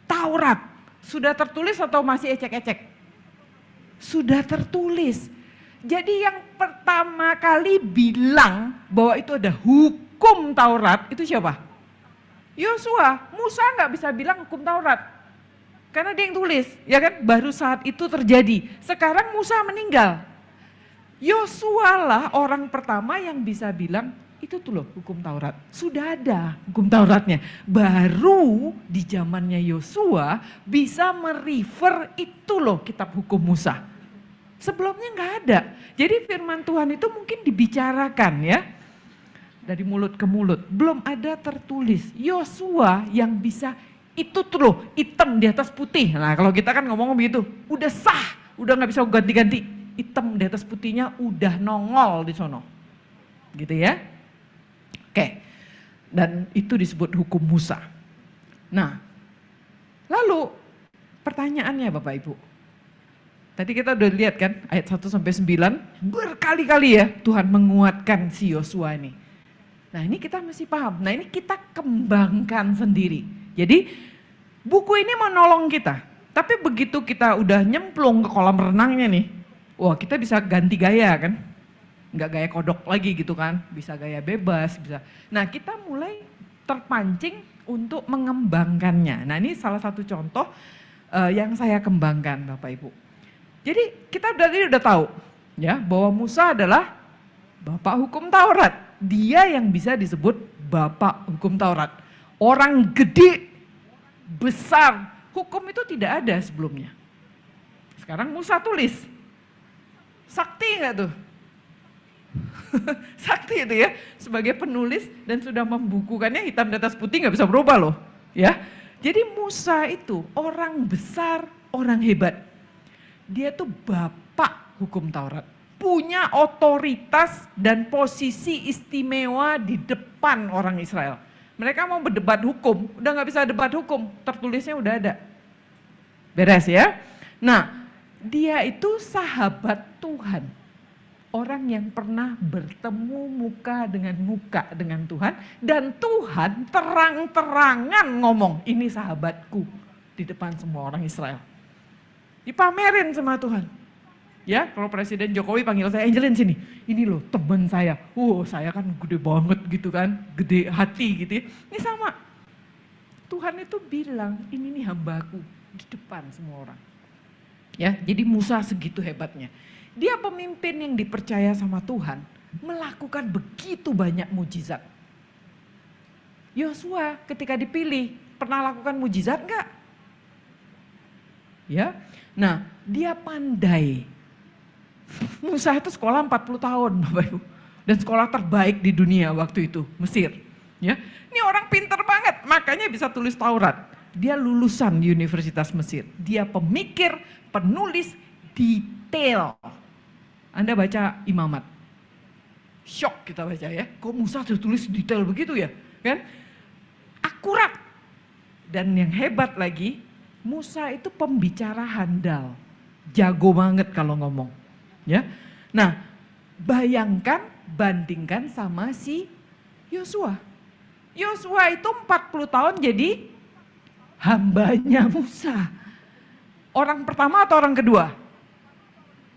Speaker 1: Taurat. Sudah tertulis atau masih ecek-ecek? Sudah tertulis. Jadi yang pertama kali bilang bahwa itu ada hukum Taurat itu siapa? Yosua. Musa nggak bisa bilang hukum Taurat. Karena dia yang tulis, ya kan? Baru saat itu terjadi. Sekarang Musa meninggal. Yosua lah orang pertama yang bisa bilang itu tuh loh hukum Taurat. Sudah ada hukum Tauratnya. Baru di zamannya Yosua bisa merefer itu loh kitab hukum Musa. Sebelumnya nggak ada. Jadi firman Tuhan itu mungkin dibicarakan ya. Dari mulut ke mulut. Belum ada tertulis. Yosua yang bisa itu tuh loh hitam di atas putih. Nah kalau kita kan ngomong begitu. Udah sah. Udah nggak bisa ganti-ganti. Hitam di atas putihnya udah nongol di sono. Gitu ya. Oke. Dan itu disebut hukum Musa. Nah. Lalu pertanyaannya Bapak Ibu. Tadi kita udah lihat kan ayat 1 sampai 9 berkali-kali ya Tuhan menguatkan si Yosua ini. Nah ini kita mesti paham, nah ini kita kembangkan sendiri. Jadi buku ini menolong kita, tapi begitu kita udah nyemplung ke kolam renangnya nih, wah kita bisa ganti gaya kan. Nggak gaya kodok lagi gitu kan, bisa gaya bebas, bisa. Nah kita mulai terpancing untuk mengembangkannya. Nah ini salah satu contoh yang saya kembangkan Bapak Ibu. Jadi kita tadi udah tahu ya bahwa Musa adalah bapak hukum Taurat. Dia yang bisa disebut bapak hukum Taurat. Orang gede, besar, hukum itu tidak ada sebelumnya. Sekarang Musa tulis. Sakti enggak tuh? Sakti itu ya, sebagai penulis dan sudah membukukannya hitam di atas putih nggak bisa berubah loh. Ya, jadi Musa itu orang besar, orang hebat. Dia tuh bapak hukum Taurat. Punya otoritas dan posisi istimewa di depan orang Israel. Mereka mau berdebat hukum, udah gak bisa debat hukum, tertulisnya udah ada. Beres ya. Nah, dia itu sahabat Tuhan. Orang yang pernah bertemu muka dengan Tuhan, dan Tuhan terang-terangan ngomong, ini sahabatku, di depan semua orang Israel. Dipamerin sama Tuhan. Ya, kalau Presiden Jokowi panggil saya, Angelin sini, ini loh teman saya. Saya kan gede banget gitu kan, gede hati gitu ya. Ini sama. Tuhan itu bilang, ini nih hambaku di depan semua orang. Ya, jadi Musa segitu hebatnya. Dia pemimpin yang dipercaya sama Tuhan, melakukan begitu banyak mujizat. Yosua ketika dipilih, pernah lakukan mujizat enggak? Ya, nah dia pandai. Musa itu sekolah 40 tahun Bapak Ibu. Dan sekolah terbaik di dunia waktu itu, Mesir. Ya, ini orang pinter banget, makanya bisa tulis Taurat. Dia lulusan Universitas Mesir. Dia pemikir, penulis detail. Anda baca Imamat. Shock kita baca ya. Kok Musa sudah tulis detail begitu ya? Kan? Akurat. Dan yang hebat lagi, Musa itu pembicara handal. Jago banget kalau ngomong. Ya. Nah, bayangkan, bandingkan sama si Yosua. Yosua itu 40 tahun jadi hambanya Musa. Orang pertama atau orang kedua?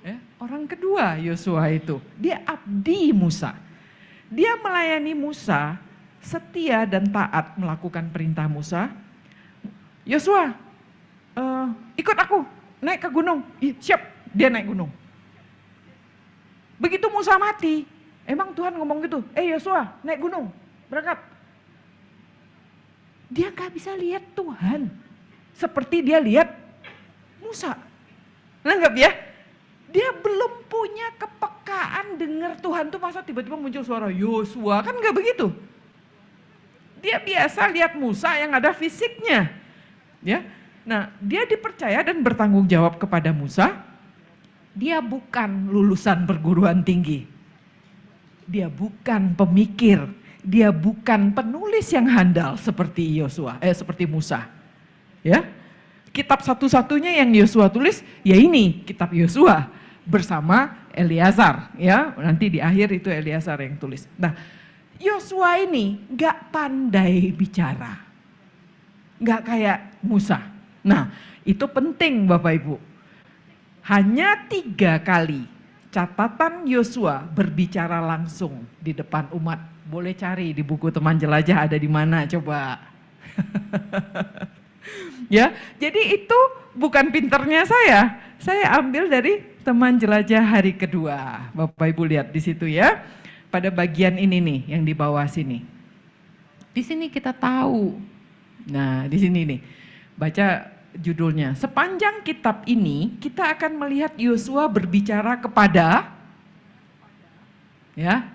Speaker 1: Ya, orang kedua Yosua itu. Dia abdi Musa. Dia melayani Musa, setia dan taat melakukan perintah Musa. Yosua, ikut aku naik ke gunung. Siap, dia naik gunung. Begitu Musa mati, emang Tuhan ngomong gitu, Yosua naik gunung, berangkat. Dia gak bisa lihat Tuhan seperti dia lihat Musa. Nanggap ya? Dia belum punya kepekaan dengar Tuhan tuh, masa tiba-tiba muncul suara Yosua, kan gak begitu. Dia biasa lihat Musa yang ada fisiknya. Ya. Nah, dia dipercaya dan bertanggung jawab kepada Musa. Dia bukan lulusan perguruan tinggi. Dia bukan pemikir. Dia bukan penulis yang handal seperti seperti Musa. Ya. Kitab satu-satunya yang Yosua tulis, ya ini kitab Yosua bersama Eleazar, ya. Nanti di akhir itu Eleazar yang tulis. Nah, Yosua ini gak pandai bicara. Gak kayak Musa. Nah, itu penting Bapak Ibu. Hanya 3 kali catatan Yosua berbicara langsung di depan umat. Boleh cari di buku Teman Jelajah ada di mana coba. Ya, jadi itu bukan pinternya saya. Saya ambil dari Teman Jelajah hari kedua. Bapak Ibu lihat di situ ya. Pada bagian ini nih yang di bawah sini. Di sini kita tahu. Nah, di sini nih. Baca judulnya. Sepanjang kitab ini kita akan melihat Yosua berbicara kepada ya,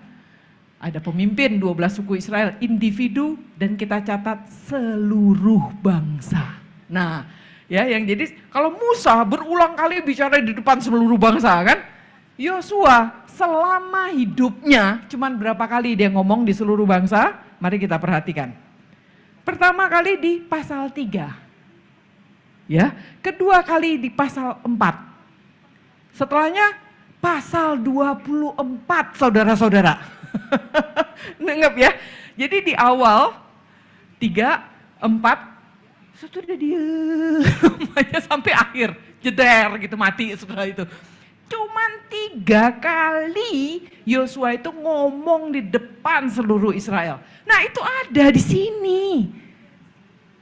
Speaker 1: ada pemimpin 12 suku Israel, individu, dan kita catat seluruh bangsa. Nah, ya yang jadi kalau Musa berulang kali bicara di depan seluruh bangsa kan, Yosua selama hidupnya cuman berapa kali dia ngomong di seluruh bangsa? Mari kita perhatikan. Pertama kali di pasal 3. Ya, kedua kali di pasal 4. Setelahnya pasal 24, saudara-saudara. Nanggap ya. Jadi di awal 3, 4, sudah diem aja sampai akhir, jeder gitu, mati setelah itu. Cuman 3 kali Yosua itu ngomong di depan seluruh Israel. Nah itu ada di sini.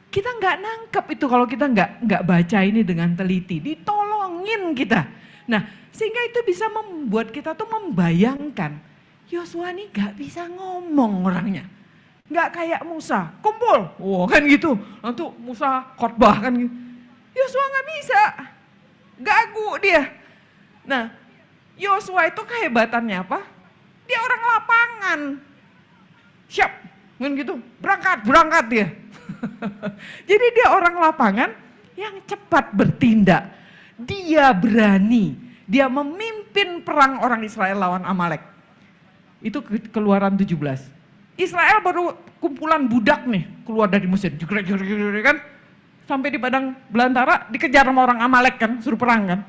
Speaker 1: Kita nggak nangkep itu kalau kita nggak baca ini dengan teliti, ditolongin kita. Nah sehingga itu bisa membuat kita tuh membayangkan Yosua ini nggak bisa ngomong orangnya, nggak kayak Musa, kumpul, kan gitu. Nanti Musa khotbah kan gitu. Yosua nggak bisa, gagu dia. Nah Yosua itu kehebatannya apa? Dia orang lapangan, siap, kan gitu, berangkat dia. Jadi dia orang lapangan yang cepat bertindak. Dia berani, dia memimpin perang orang Israel lawan Amalek. Itu Keluaran 17. Israel baru kumpulan budak nih keluar dari Mesir, kan? Sampai di padang belantara dikejar sama orang Amalek kan, suruh perang kan.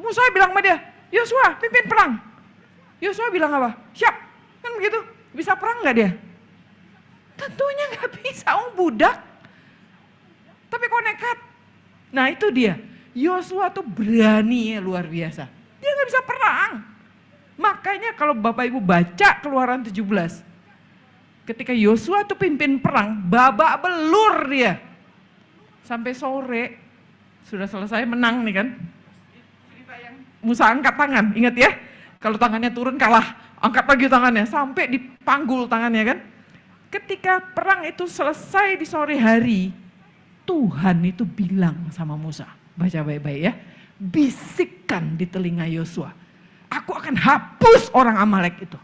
Speaker 1: Musa bilang sama dia, Yosua pimpin perang. Yosua bilang apa? Siap, kan begitu. Bisa perang nggak dia? Tentunya nggak bisa, budak. Tapi kok nekat? Nah itu dia, Yosua tuh berani ya, luar biasa. Dia nggak bisa perang. Makanya kalau Bapak Ibu baca Keluaran 17, ketika Yosua tuh pimpin perang, babak belur dia. Sampai sore, sudah selesai menang nih kan. Musa angkat tangan, ingat ya. Kalau tangannya turun kalah, angkat lagi tangannya, sampai dipanggul tangannya kan. Ketika perang itu selesai di sore hari, Tuhan itu bilang sama Musa, baca baik-baik ya, bisikkan di telinga Yosua, aku akan hapus orang Amalek itu.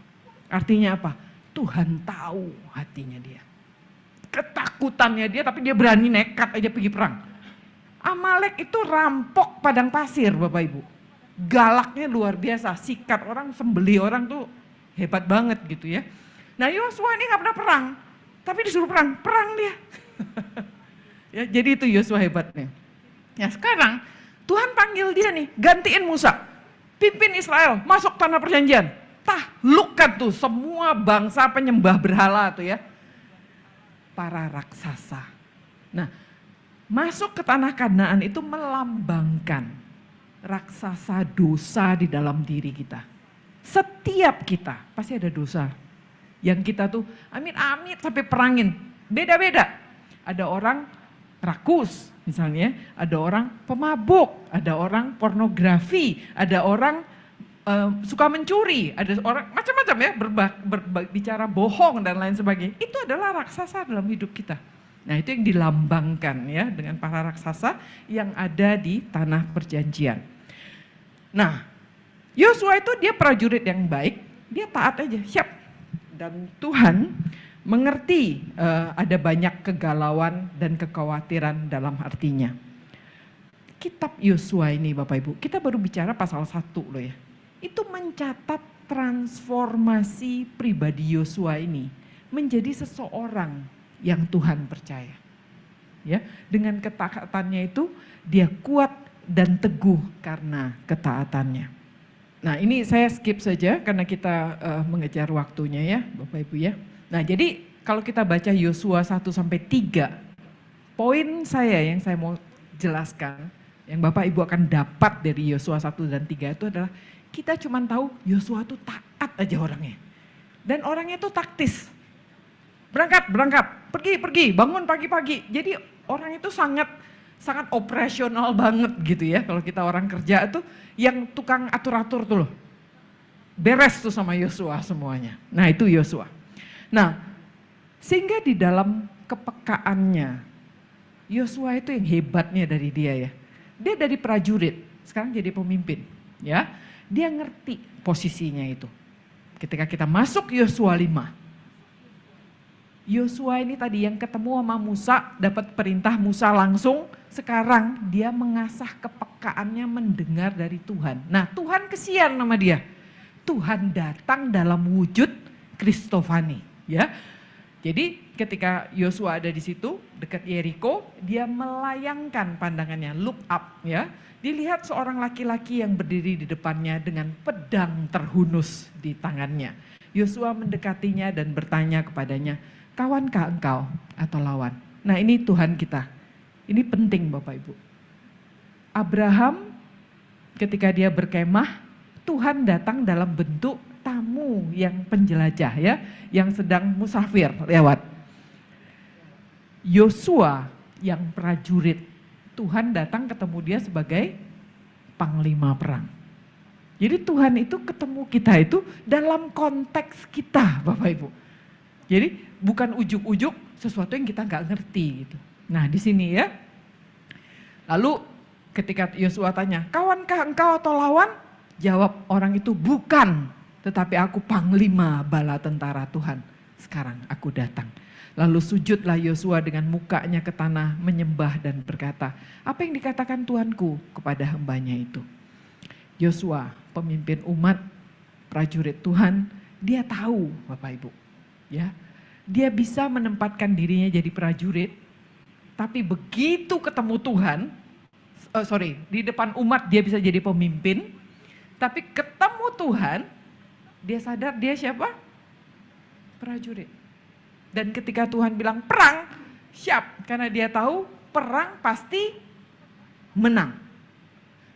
Speaker 1: Artinya apa? Tuhan tahu hatinya dia. Ketakutannya dia, tapi dia berani nekat aja pergi perang. Amalek itu rampok padang pasir Bapak Ibu. Galaknya luar biasa, sikat orang, sembeli orang tuh hebat banget gitu ya. Nah Yosua ini gak pernah perang, tapi disuruh perang dia. Ya, jadi itu Yosua hebatnya. Ya sekarang Tuhan panggil dia nih, gantiin Musa, pimpin Israel masuk tanah perjanjian. Taklukkan tuh semua bangsa penyembah berhala tuh ya, para raksasa. Nah masuk ke tanah Kanaan itu melambangkan raksasa dosa di dalam diri kita. Setiap kita pasti ada dosa. Yang kita tuh amit-amit sampai perangin. Beda-beda. Ada orang rakus misalnya, ada orang pemabuk, ada orang pornografi, ada orang suka mencuri, ada orang macam-macam ya, bicara bohong dan lain sebagainya. Itu adalah raksasa dalam hidup kita. Nah itu yang dilambangkan ya dengan para raksasa yang ada di tanah perjanjian. Nah Yosua itu dia prajurit yang baik, dia taat aja, siap. Dan Tuhan mengerti ada banyak kegalauan dan kekhawatiran dalam artinya. Kitab Yosua ini Bapak Ibu, kita baru bicara pasal 1 loh ya. Itu mencatat transformasi pribadi Yosua ini menjadi seseorang yang Tuhan percaya. Ya, dengan ketaatannya itu dia kuat dan teguh karena ketaatannya. Nah, ini saya skip saja karena kita mengejar waktunya ya, Bapak Ibu ya. Nah, jadi kalau kita baca Yosua 1 sampai 3, poin saya yang saya mau jelaskan, yang Bapak Ibu akan dapat dari Yosua 1 dan 3 itu adalah kita cuma tahu Yosua itu taat aja orangnya. Dan orangnya itu taktis. Berangkat, pergi, bangun pagi-pagi. Jadi orang itu sangat operasional banget gitu ya. Kalau kita orang kerja tuh yang tukang atur-atur tuh loh. Beres tuh sama Yosua semuanya. Nah itu Yosua. Nah sehingga di dalam kepekaannya, Yosua itu yang hebatnya dari dia ya. Dia dari prajurit, sekarang jadi pemimpin ya. Dia ngerti posisinya itu. Ketika kita masuk Yosua 5. Yosua ini tadi yang ketemu sama Musa, dapat perintah Musa langsung, sekarang dia mengasah kepekaannya mendengar dari Tuhan. Nah Tuhan kesian sama dia. Tuhan datang dalam wujud Kristofani ya. Jadi ketika Yosua ada di situ dekat Yeriko, dia melayangkan pandangannya, look up ya. Dilihat seorang laki-laki yang berdiri di depannya dengan pedang terhunus di tangannya. Yosua mendekatinya dan bertanya kepadanya, kawankah engkau atau lawan? Nah ini Tuhan kita, ini penting Bapak Ibu. Abraham ketika dia berkemah, Tuhan datang dalam bentuk tamu yang penjelajah ya, yang sedang musafir lewat. Yosua yang prajurit, Tuhan datang ketemu dia sebagai panglima perang. Jadi Tuhan itu ketemu kita itu dalam konteks kita Bapak Ibu. Jadi bukan ujuk-ujuk sesuatu yang kita nggak ngerti gitu. Nah di sini ya. Lalu ketika Yosua tanya, kawankah engkau atau lawan? Jawab orang itu, bukan, tetapi aku panglima bala tentara Tuhan. Sekarang aku datang. Lalu sujudlah Yosua dengan mukanya ke tanah menyembah dan berkata, apa yang dikatakan Tuanku kepada hambanya itu? Yosua, pemimpin umat, prajurit Tuhan, dia tahu Bapak Ibu. Ya, dia bisa menempatkan dirinya jadi prajurit, tapi begitu ketemu Tuhan, di depan umat dia bisa jadi pemimpin, tapi ketemu Tuhan, Dia sadar dia siapa? Prajurit. Dan ketika Tuhan bilang perang, siap. Karena dia tahu perang pasti menang.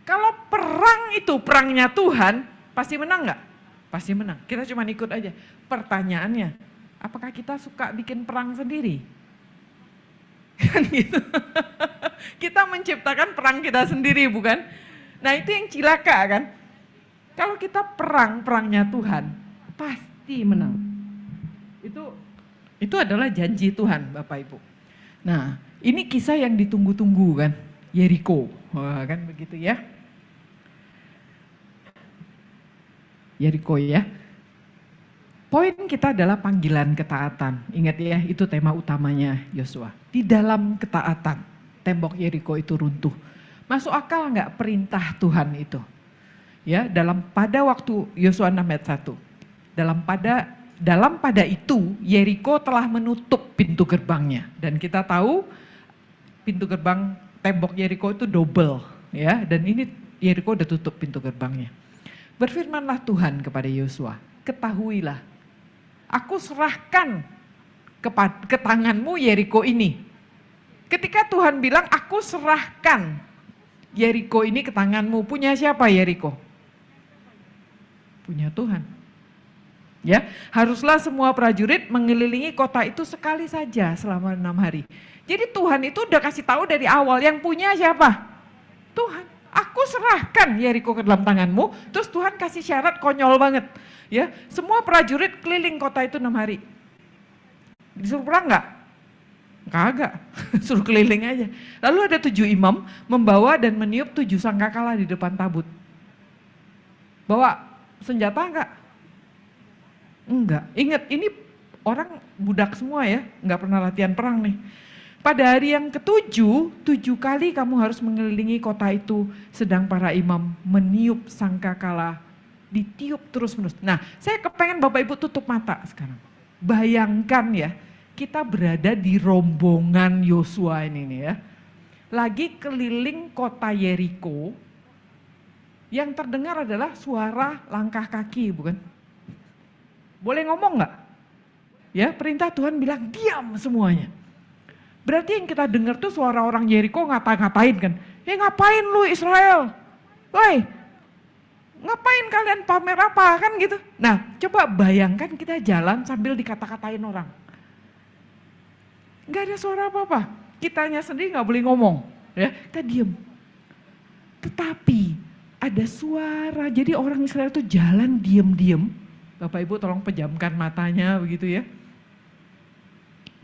Speaker 1: Kalau perang itu perangnya Tuhan, pasti menang nggak? Pasti menang. Kita cuma ikut aja. Pertanyaannya, apakah kita suka bikin perang sendiri? Kan gitu. Kita menciptakan perang kita sendiri, bukan? Nah itu yang cilaka kan? Kalau kita perangnya Tuhan, pasti menang. Itu adalah janji Tuhan, Bapak Ibu. Nah, ini kisah yang ditunggu-tunggu kan, Yeriko, kan begitu ya. Yeriko ya. Poin kita adalah panggilan ketaatan. Ingat ya, itu tema utamanya Yosua. Di dalam ketaatan, tembok Yeriko itu runtuh. Masuk akal nggak perintah Tuhan itu? Ya, pada waktu Yosua 6 ayat 1. Dalam pada itu Yeriko telah menutup pintu gerbangnya, dan kita tahu pintu gerbang tembok Yeriko itu double ya, dan ini Yeriko udah tutup pintu gerbangnya. Berfirmanlah Tuhan kepada Yosua, ketahuilah, aku serahkan ke tanganmu Yeriko ini. Ketika Tuhan bilang aku serahkan Yeriko ini ke tanganmu, punya siapa Yeriko? Punya Tuhan. Ya, haruslah semua prajurit mengelilingi kota itu sekali saja selama 6 hari. Jadi Tuhan itu udah kasih tahu dari awal, yang punya siapa? Tuhan. Aku serahkan Yeriko ke dalam tanganmu. Terus Tuhan kasih syarat konyol banget. Ya, semua prajurit keliling kota itu 6 hari. Disuruh perang nggak? Kagak, suruh keliling aja. Lalu ada 7 imam membawa dan meniup 7 sangkakala di depan tabut. Bawa senjata enggak? Enggak. Ingat, ini orang budak semua ya, enggak pernah latihan perang nih. Pada hari yang ke-7, 7 kali kamu harus mengelilingi kota itu, sedang para imam meniup sangkakala, ditiup terus-menerus. Nah, saya kepengen Bapak Ibu tutup mata sekarang. Bayangkan ya, kita berada di rombongan Yosua ini nih ya. Lagi keliling kota Yeriko, yang terdengar adalah suara langkah kaki, bukan? Boleh ngomong nggak? Ya, perintah Tuhan bilang diam semuanya. Berarti yang kita dengar tuh suara orang Yeriko ngata-ngatain kan. Ngapain lu Israel? Woi, ngapain kalian pamer apa kan gitu. Nah, coba bayangkan kita jalan sambil dikata-katain orang. Nggak ada suara apa-apa. Kitanya sendiri nggak boleh ngomong. Ya, kita diem. Tetapi ada suara, jadi orang Israel tuh jalan diem-diem. Bapak Ibu tolong pejamkan matanya begitu ya.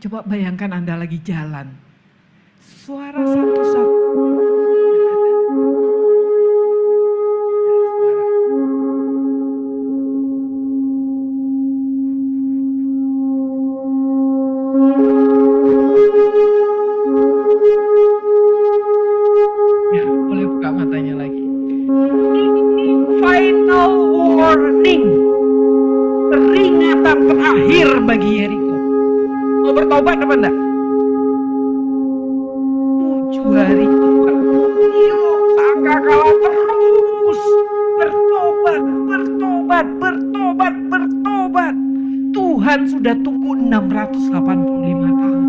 Speaker 1: Coba bayangkan Anda lagi jalan. Suara satu-satu. Ya, boleh buka matanya lagi. Final warning. Peringatan terakhir bagi Yeriko. Mau bertobat apa enggak? 7 hari bertiup sangkakala terus. Bertobat. Tuhan sudah tunggu 685 tahun.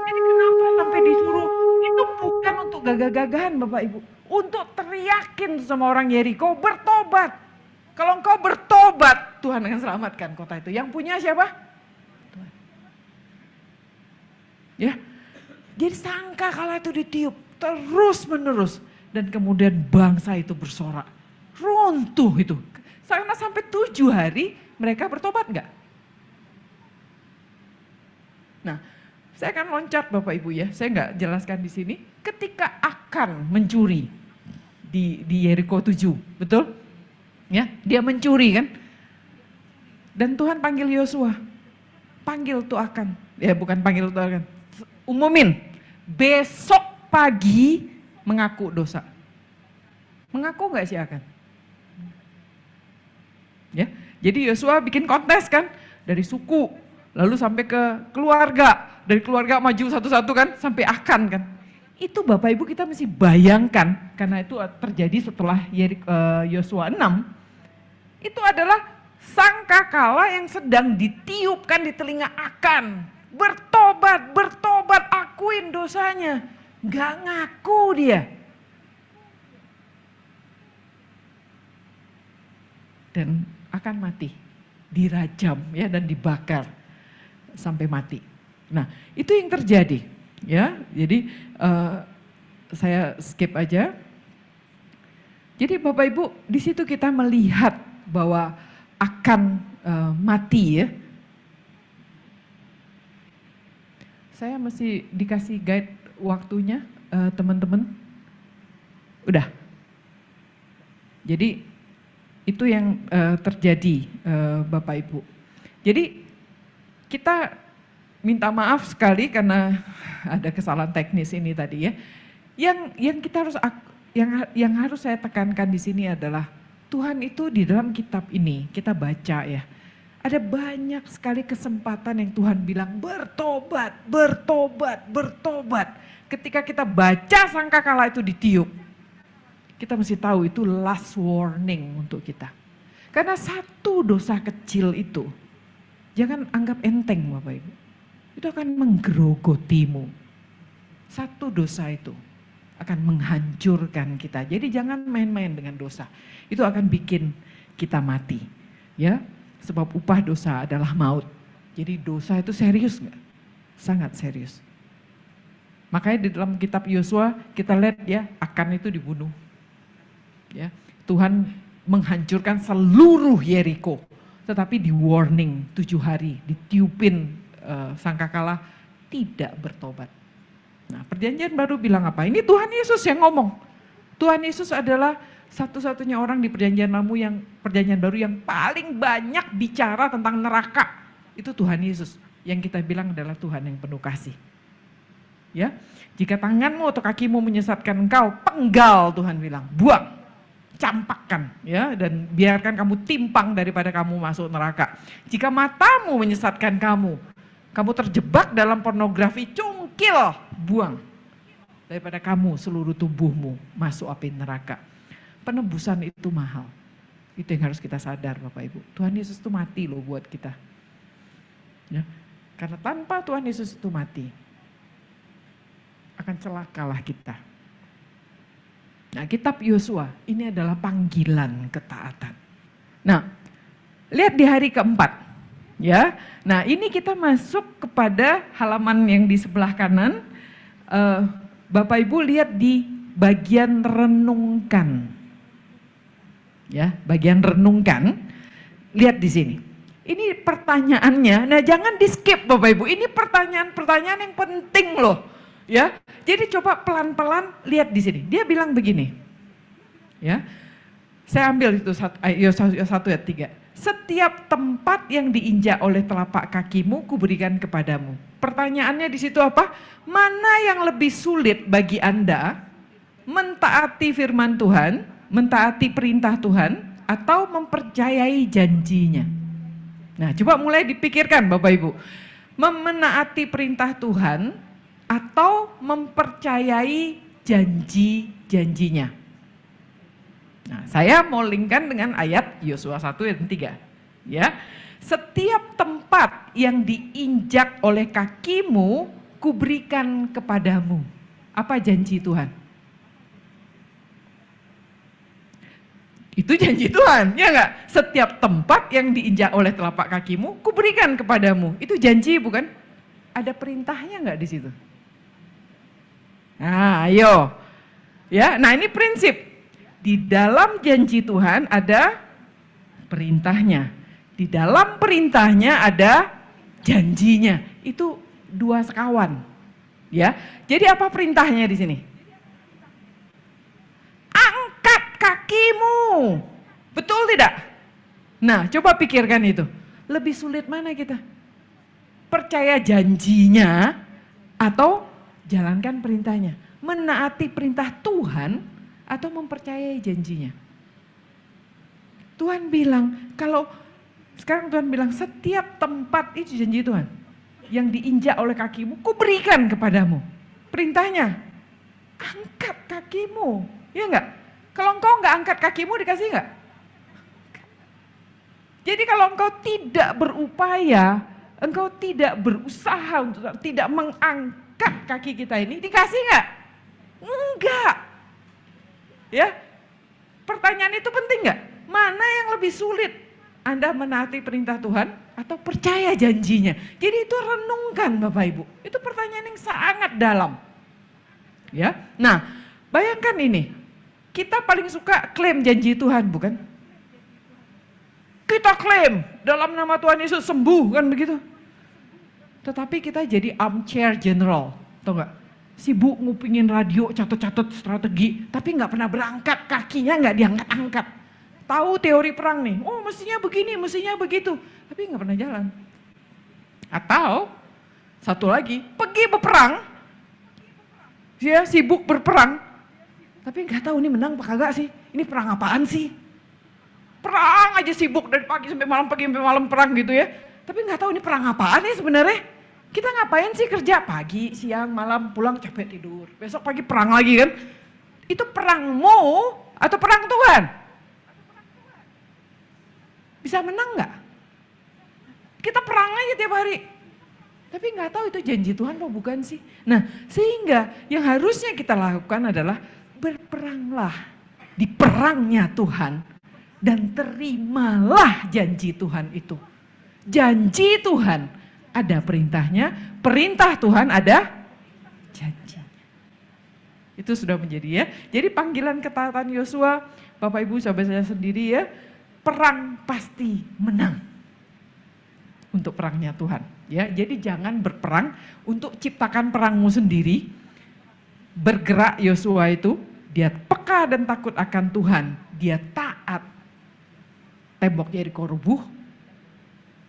Speaker 1: Jadi kenapa sampai disuruh? Itu bukan untuk gagah-gagahan Bapak Ibu. Untuk teriakin sama orang Yeriko, bertobat. Kalau engkau bertobat, Tuhan akan selamatkan kota itu. Yang punya siapa? Tuhan. Ya, jadi sangkakala itu ditiup terus menerus. Dan kemudian bangsa itu bersorak. Runtuh itu. Karena sampai 7 hari mereka bertobat enggak? Nah, saya akan loncat Bapak Ibu ya. Saya enggak jelaskan di sini. Ketika akan mencuri di Yeriko 7, betul? Ya, dia mencuri kan? Dan Tuhan panggil Yosua. Panggil tuh akan. Ya, bukan panggil tuh akan. Umumin. Besok pagi mengaku dosa. Mengaku enggak sih akan? Ya, jadi Yosua bikin kontes kan, dari suku, lalu sampai ke keluarga, dari keluarga maju satu-satu kan, sampai akan kan. Itu Bapak Ibu kita mesti bayangkan, karena itu terjadi setelah Yosua 6, Itu adalah sangkakala yang sedang ditiupkan di telinga Akan. Bertobat, bertobat, akuin dosanya. Nggak ngaku dia. Dan akan mati, dirajam ya dan dibakar sampai mati. Nah, itu yang terjadi ya. Jadi saya skip aja. Jadi Bapak Ibu, di situ kita melihat bahwa akan mati ya. Saya mesti dikasih guide waktunya teman-teman. Udah. Jadi itu yang terjadi Bapak Ibu. Jadi kita minta maaf sekali karena ada kesalahan teknis ini tadi ya. Yang kita harus yang harus saya tekankan di sini adalah Tuhan itu di dalam kitab ini kita baca ya. Ada banyak sekali kesempatan yang Tuhan bilang bertobat, bertobat, bertobat. Ketika kita baca sangkakala itu ditiup, kita mesti tahu itu last warning untuk kita. Karena satu dosa kecil itu, jangan anggap enteng Bapak Ibu. Itu akan menggerogotimu. Satu dosa itu akan menghancurkan kita. Jadi jangan main-main dengan dosa. Itu akan bikin kita mati. Ya, sebab upah dosa adalah maut. Jadi dosa itu serius nggak? Sangat serius. Makanya di dalam kitab Yosua kita lihat ya, Akan itu dibunuh. Ya, Tuhan menghancurkan seluruh Yeriko, tetapi di warning 7 hari, ditiupin sangkakala tidak bertobat. Nah, perjanjian baru bilang apa? Ini Tuhan Yesus yang ngomong. Tuhan Yesus adalah satu-satunya orang di perjanjian baru yang paling banyak bicara tentang neraka. Itu Tuhan Yesus yang kita bilang adalah Tuhan yang penuh kasih. Ya, jika tanganmu atau kakimu menyesatkan engkau, penggal Tuhan bilang, buang. Campakkan ya dan biarkan kamu timpang daripada kamu masuk neraka. Jika matamu menyesatkan kamu terjebak dalam pornografi, cungkil, buang. Daripada kamu seluruh tubuhmu masuk api neraka. Penebusan itu mahal. Itu yang harus kita sadar Bapak Ibu. Tuhan Yesus itu mati loh buat kita. Ya. Karena tanpa Tuhan Yesus itu mati, akan celakalah kita. Nah, kitab Yosua ini adalah panggilan ketaatan. Nah, lihat di hari keempat, ya. Nah, ini kita masuk kepada halaman yang di sebelah kanan. Bapak Ibu lihat di bagian renungkan, ya, bagian renungkan. Lihat di sini. Ini pertanyaannya. Nah, jangan di skip Bapak Ibu. Ini pertanyaan-pertanyaan yang penting loh. Ya, jadi coba pelan-pelan lihat di sini. Dia bilang begini, ya. Saya ambil itu Yosua 1 ayat 3. Setiap tempat yang diinjak oleh telapak kakimu kuberikan kepadamu. Pertanyaannya di situ apa? Mana yang lebih sulit bagi Anda mentaati firman Tuhan, mentaati perintah Tuhan, atau mempercayai janjinya? Nah, coba mulai dipikirkan Bapak Ibu. Menaati perintah Tuhan atau mempercayai janji-janjinya. Nah, saya mau linkkan dengan ayat Yosua 1 ayat 3. Ya. Setiap tempat yang diinjak oleh kakimu, kuberikan kepadamu. Apa janji Tuhan? Itu janji Tuhan, ya enggak? Setiap tempat yang diinjak oleh telapak kakimu, kuberikan kepadamu. Itu janji bukan? Ada perintahnya enggak di situ? Nah, ayo. Ya, nah ini prinsip. Di dalam janji Tuhan ada perintahnya. Di dalam perintahnya ada janjinya. Itu dua sekawan. Ya. Jadi apa perintahnya di sini? Angkat kakimu. Betul tidak? Nah, coba pikirkan itu. Lebih sulit mana kita? Percaya janjinya atau jalankan perintahnya, menaati perintah Tuhan atau mempercayai janjinya. Tuhan bilang, sekarang Tuhan bilang setiap tempat itu janji Tuhan yang diinjak oleh kakimu, kuberikan kepadamu. Perintahnya, angkat kakimu, ya enggak? Kalau engkau enggak angkat kakimu dikasih enggak? Jadi kalau engkau tidak berupaya, engkau tidak berusaha untuk tidak mengangkat kaki kita ini, dikasih nggak? Enggak. Ya, pertanyaan itu penting nggak? Mana yang lebih sulit? Anda menaati perintah Tuhan atau percaya janjinya? Jadi itu renungkan Bapak Ibu. Itu pertanyaan yang sangat dalam. Ya, nah bayangkan ini, kita paling suka klaim janji Tuhan, bukan? Kita klaim dalam nama Tuhan Yesus sembuh, kan begitu? Tetapi kita jadi armchair general, tau nggak? Sibuk ngupingin radio, catat-catat strategi, tapi nggak pernah berangkat, kakinya nggak diangkat-angkat. Tahu teori perang nih, oh mestinya begini, mestinya begitu, tapi nggak pernah jalan. Atau satu lagi, pergi berperang, dia sibuk berperang, tapi nggak tahu ini menang apa kagak sih, ini perang apaan sih? Perang aja sibuk dari pagi sampai malam perang gitu ya. Tapi nggak tahu ini perang apaan nih sebenarnya. Kita ngapain sih kerja pagi, siang, malam, pulang capek tidur. Besok pagi perang lagi kan. Itu perangmu atau perang Tuhan? Bisa menang nggak? Kita perang aja tiap hari. Tapi nggak tahu itu janji Tuhan apa bukan sih. Nah sehingga yang harusnya kita lakukan adalah berperanglah di perangnya Tuhan. Dan terimalah janji Tuhan itu. Janji Tuhan ada perintahnya, perintah Tuhan ada janjinya. Itu sudah menjadi ya. Jadi panggilan ketaatan Yosua, Bapak Ibu sahabat saya sendiri ya, perang pasti menang. Untuk perangnya Tuhan. Ya, jadi jangan berperang untuk ciptakan perangmu sendiri. Bergerak Yosua itu, dia peka dan takut akan Tuhan, dia taat. Tembok Yeriko rubuh.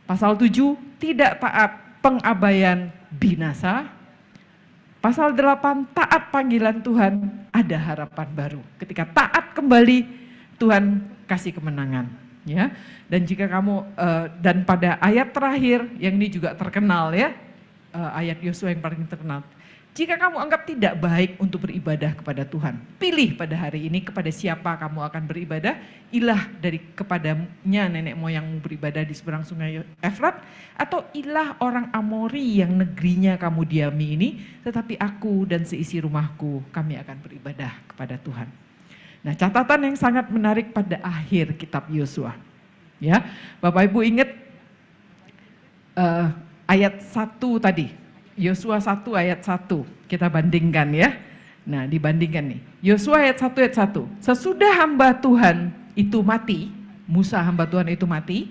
Speaker 1: Pasal 7, tidak taat, pengabaian binasa. Pasal 8, taat panggilan Tuhan, ada harapan baru. Ketika taat kembali, Tuhan kasih kemenangan. Ya, dan jika kamu dan pada ayat terakhir yang ini juga terkenal ya, ayat Yosua yang paling terkenal. Jika kamu anggap tidak baik untuk beribadah kepada Tuhan, pilih pada hari ini kepada siapa kamu akan beribadah. Ilah dari kepadanya nenek moyangmu beribadah di seberang sungai Efrat, atau ilah orang Amori yang negerinya kamu diami ini, tetapi aku dan seisi rumahku kami akan beribadah kepada Tuhan. Nah, catatan yang sangat menarik pada akhir kitab Yosua. Ya, Bapak Ibu ingat ayat 1 tadi. Yosua 1 ayat 1, kita bandingkan ya. Nah dibandingkan nih, Yosua ayat 1 ayat 1. Sesudah hamba Tuhan itu mati, Musa hamba Tuhan itu mati,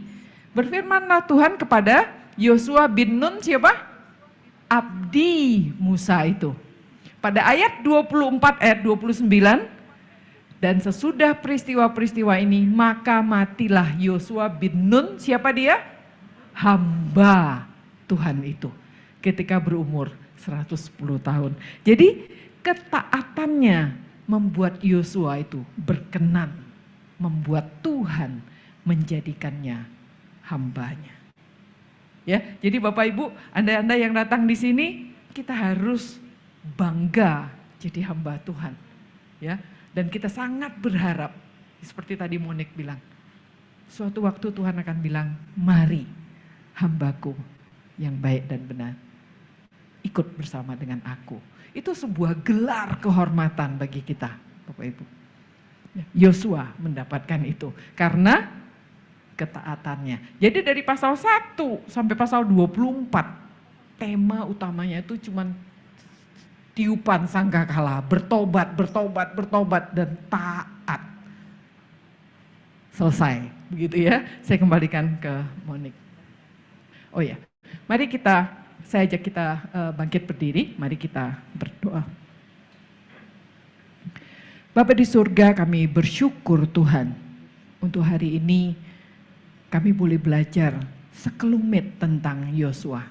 Speaker 1: berfirmanlah Tuhan kepada Yosua bin Nun siapa? Abdi Musa itu. Pada ayat 24 ayat 29, dan sesudah peristiwa-peristiwa ini maka matilah Yosua bin Nun, siapa dia? Hamba Tuhan itu. Ketika berumur 110 tahun. Jadi ketaatannya membuat Yosua itu berkenan, membuat Tuhan menjadikannya hambanya. Ya, jadi Bapak Ibu, Anda yang datang di sini, kita harus bangga jadi hamba Tuhan. Ya, dan kita sangat berharap, seperti tadi Monik bilang, suatu waktu Tuhan akan bilang, mari hambaku yang baik dan benar, ikut bersama dengan aku. Itu sebuah gelar kehormatan bagi kita, Bapak Ibu. Yosua mendapatkan itu karena ketaatannya. Jadi dari pasal 1 sampai pasal 24, tema utamanya itu cuman tiupan sangkakala, bertobat, bertobat, bertobat, dan taat. Selesai, begitu ya. Saya kembalikan ke Monik. Oh ya, mari saya ajak kita bangkit berdiri, mari kita berdoa. Bapa di surga, kami bersyukur Tuhan, untuk hari ini kami boleh belajar sekelumit tentang Yosua.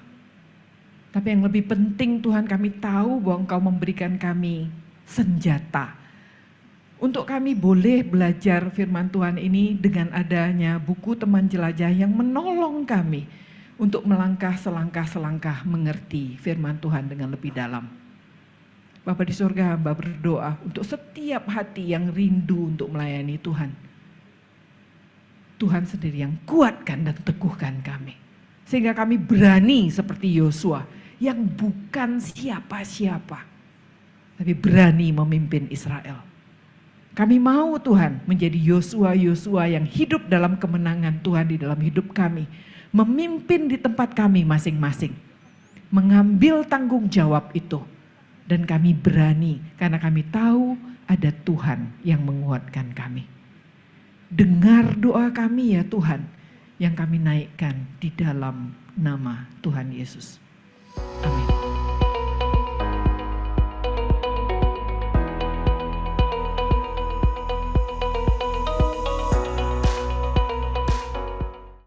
Speaker 1: Tapi yang lebih penting Tuhan, kami tahu bahwa Engkau memberikan kami senjata. Untuk kami boleh belajar firman Tuhan ini dengan adanya buku teman jelajah yang menolong kami untuk melangkah selangkah-selangkah mengerti firman Tuhan dengan lebih dalam. Bapa di surga, hamba berdoa untuk setiap hati yang rindu untuk melayani Tuhan. Tuhan sendiri yang kuatkan dan teguhkan kami. Sehingga kami berani seperti Yosua yang bukan siapa-siapa, tapi berani memimpin Israel. Kami mau Tuhan menjadi Yosua-Yosua yang hidup dalam kemenangan Tuhan di dalam hidup kami. Memimpin di tempat kami masing-masing. Mengambil tanggung jawab itu. Dan kami berani karena kami tahu ada Tuhan yang menguatkan kami. Dengar doa kami ya Tuhan, yang kami naikkan di dalam nama Tuhan Yesus. Amin.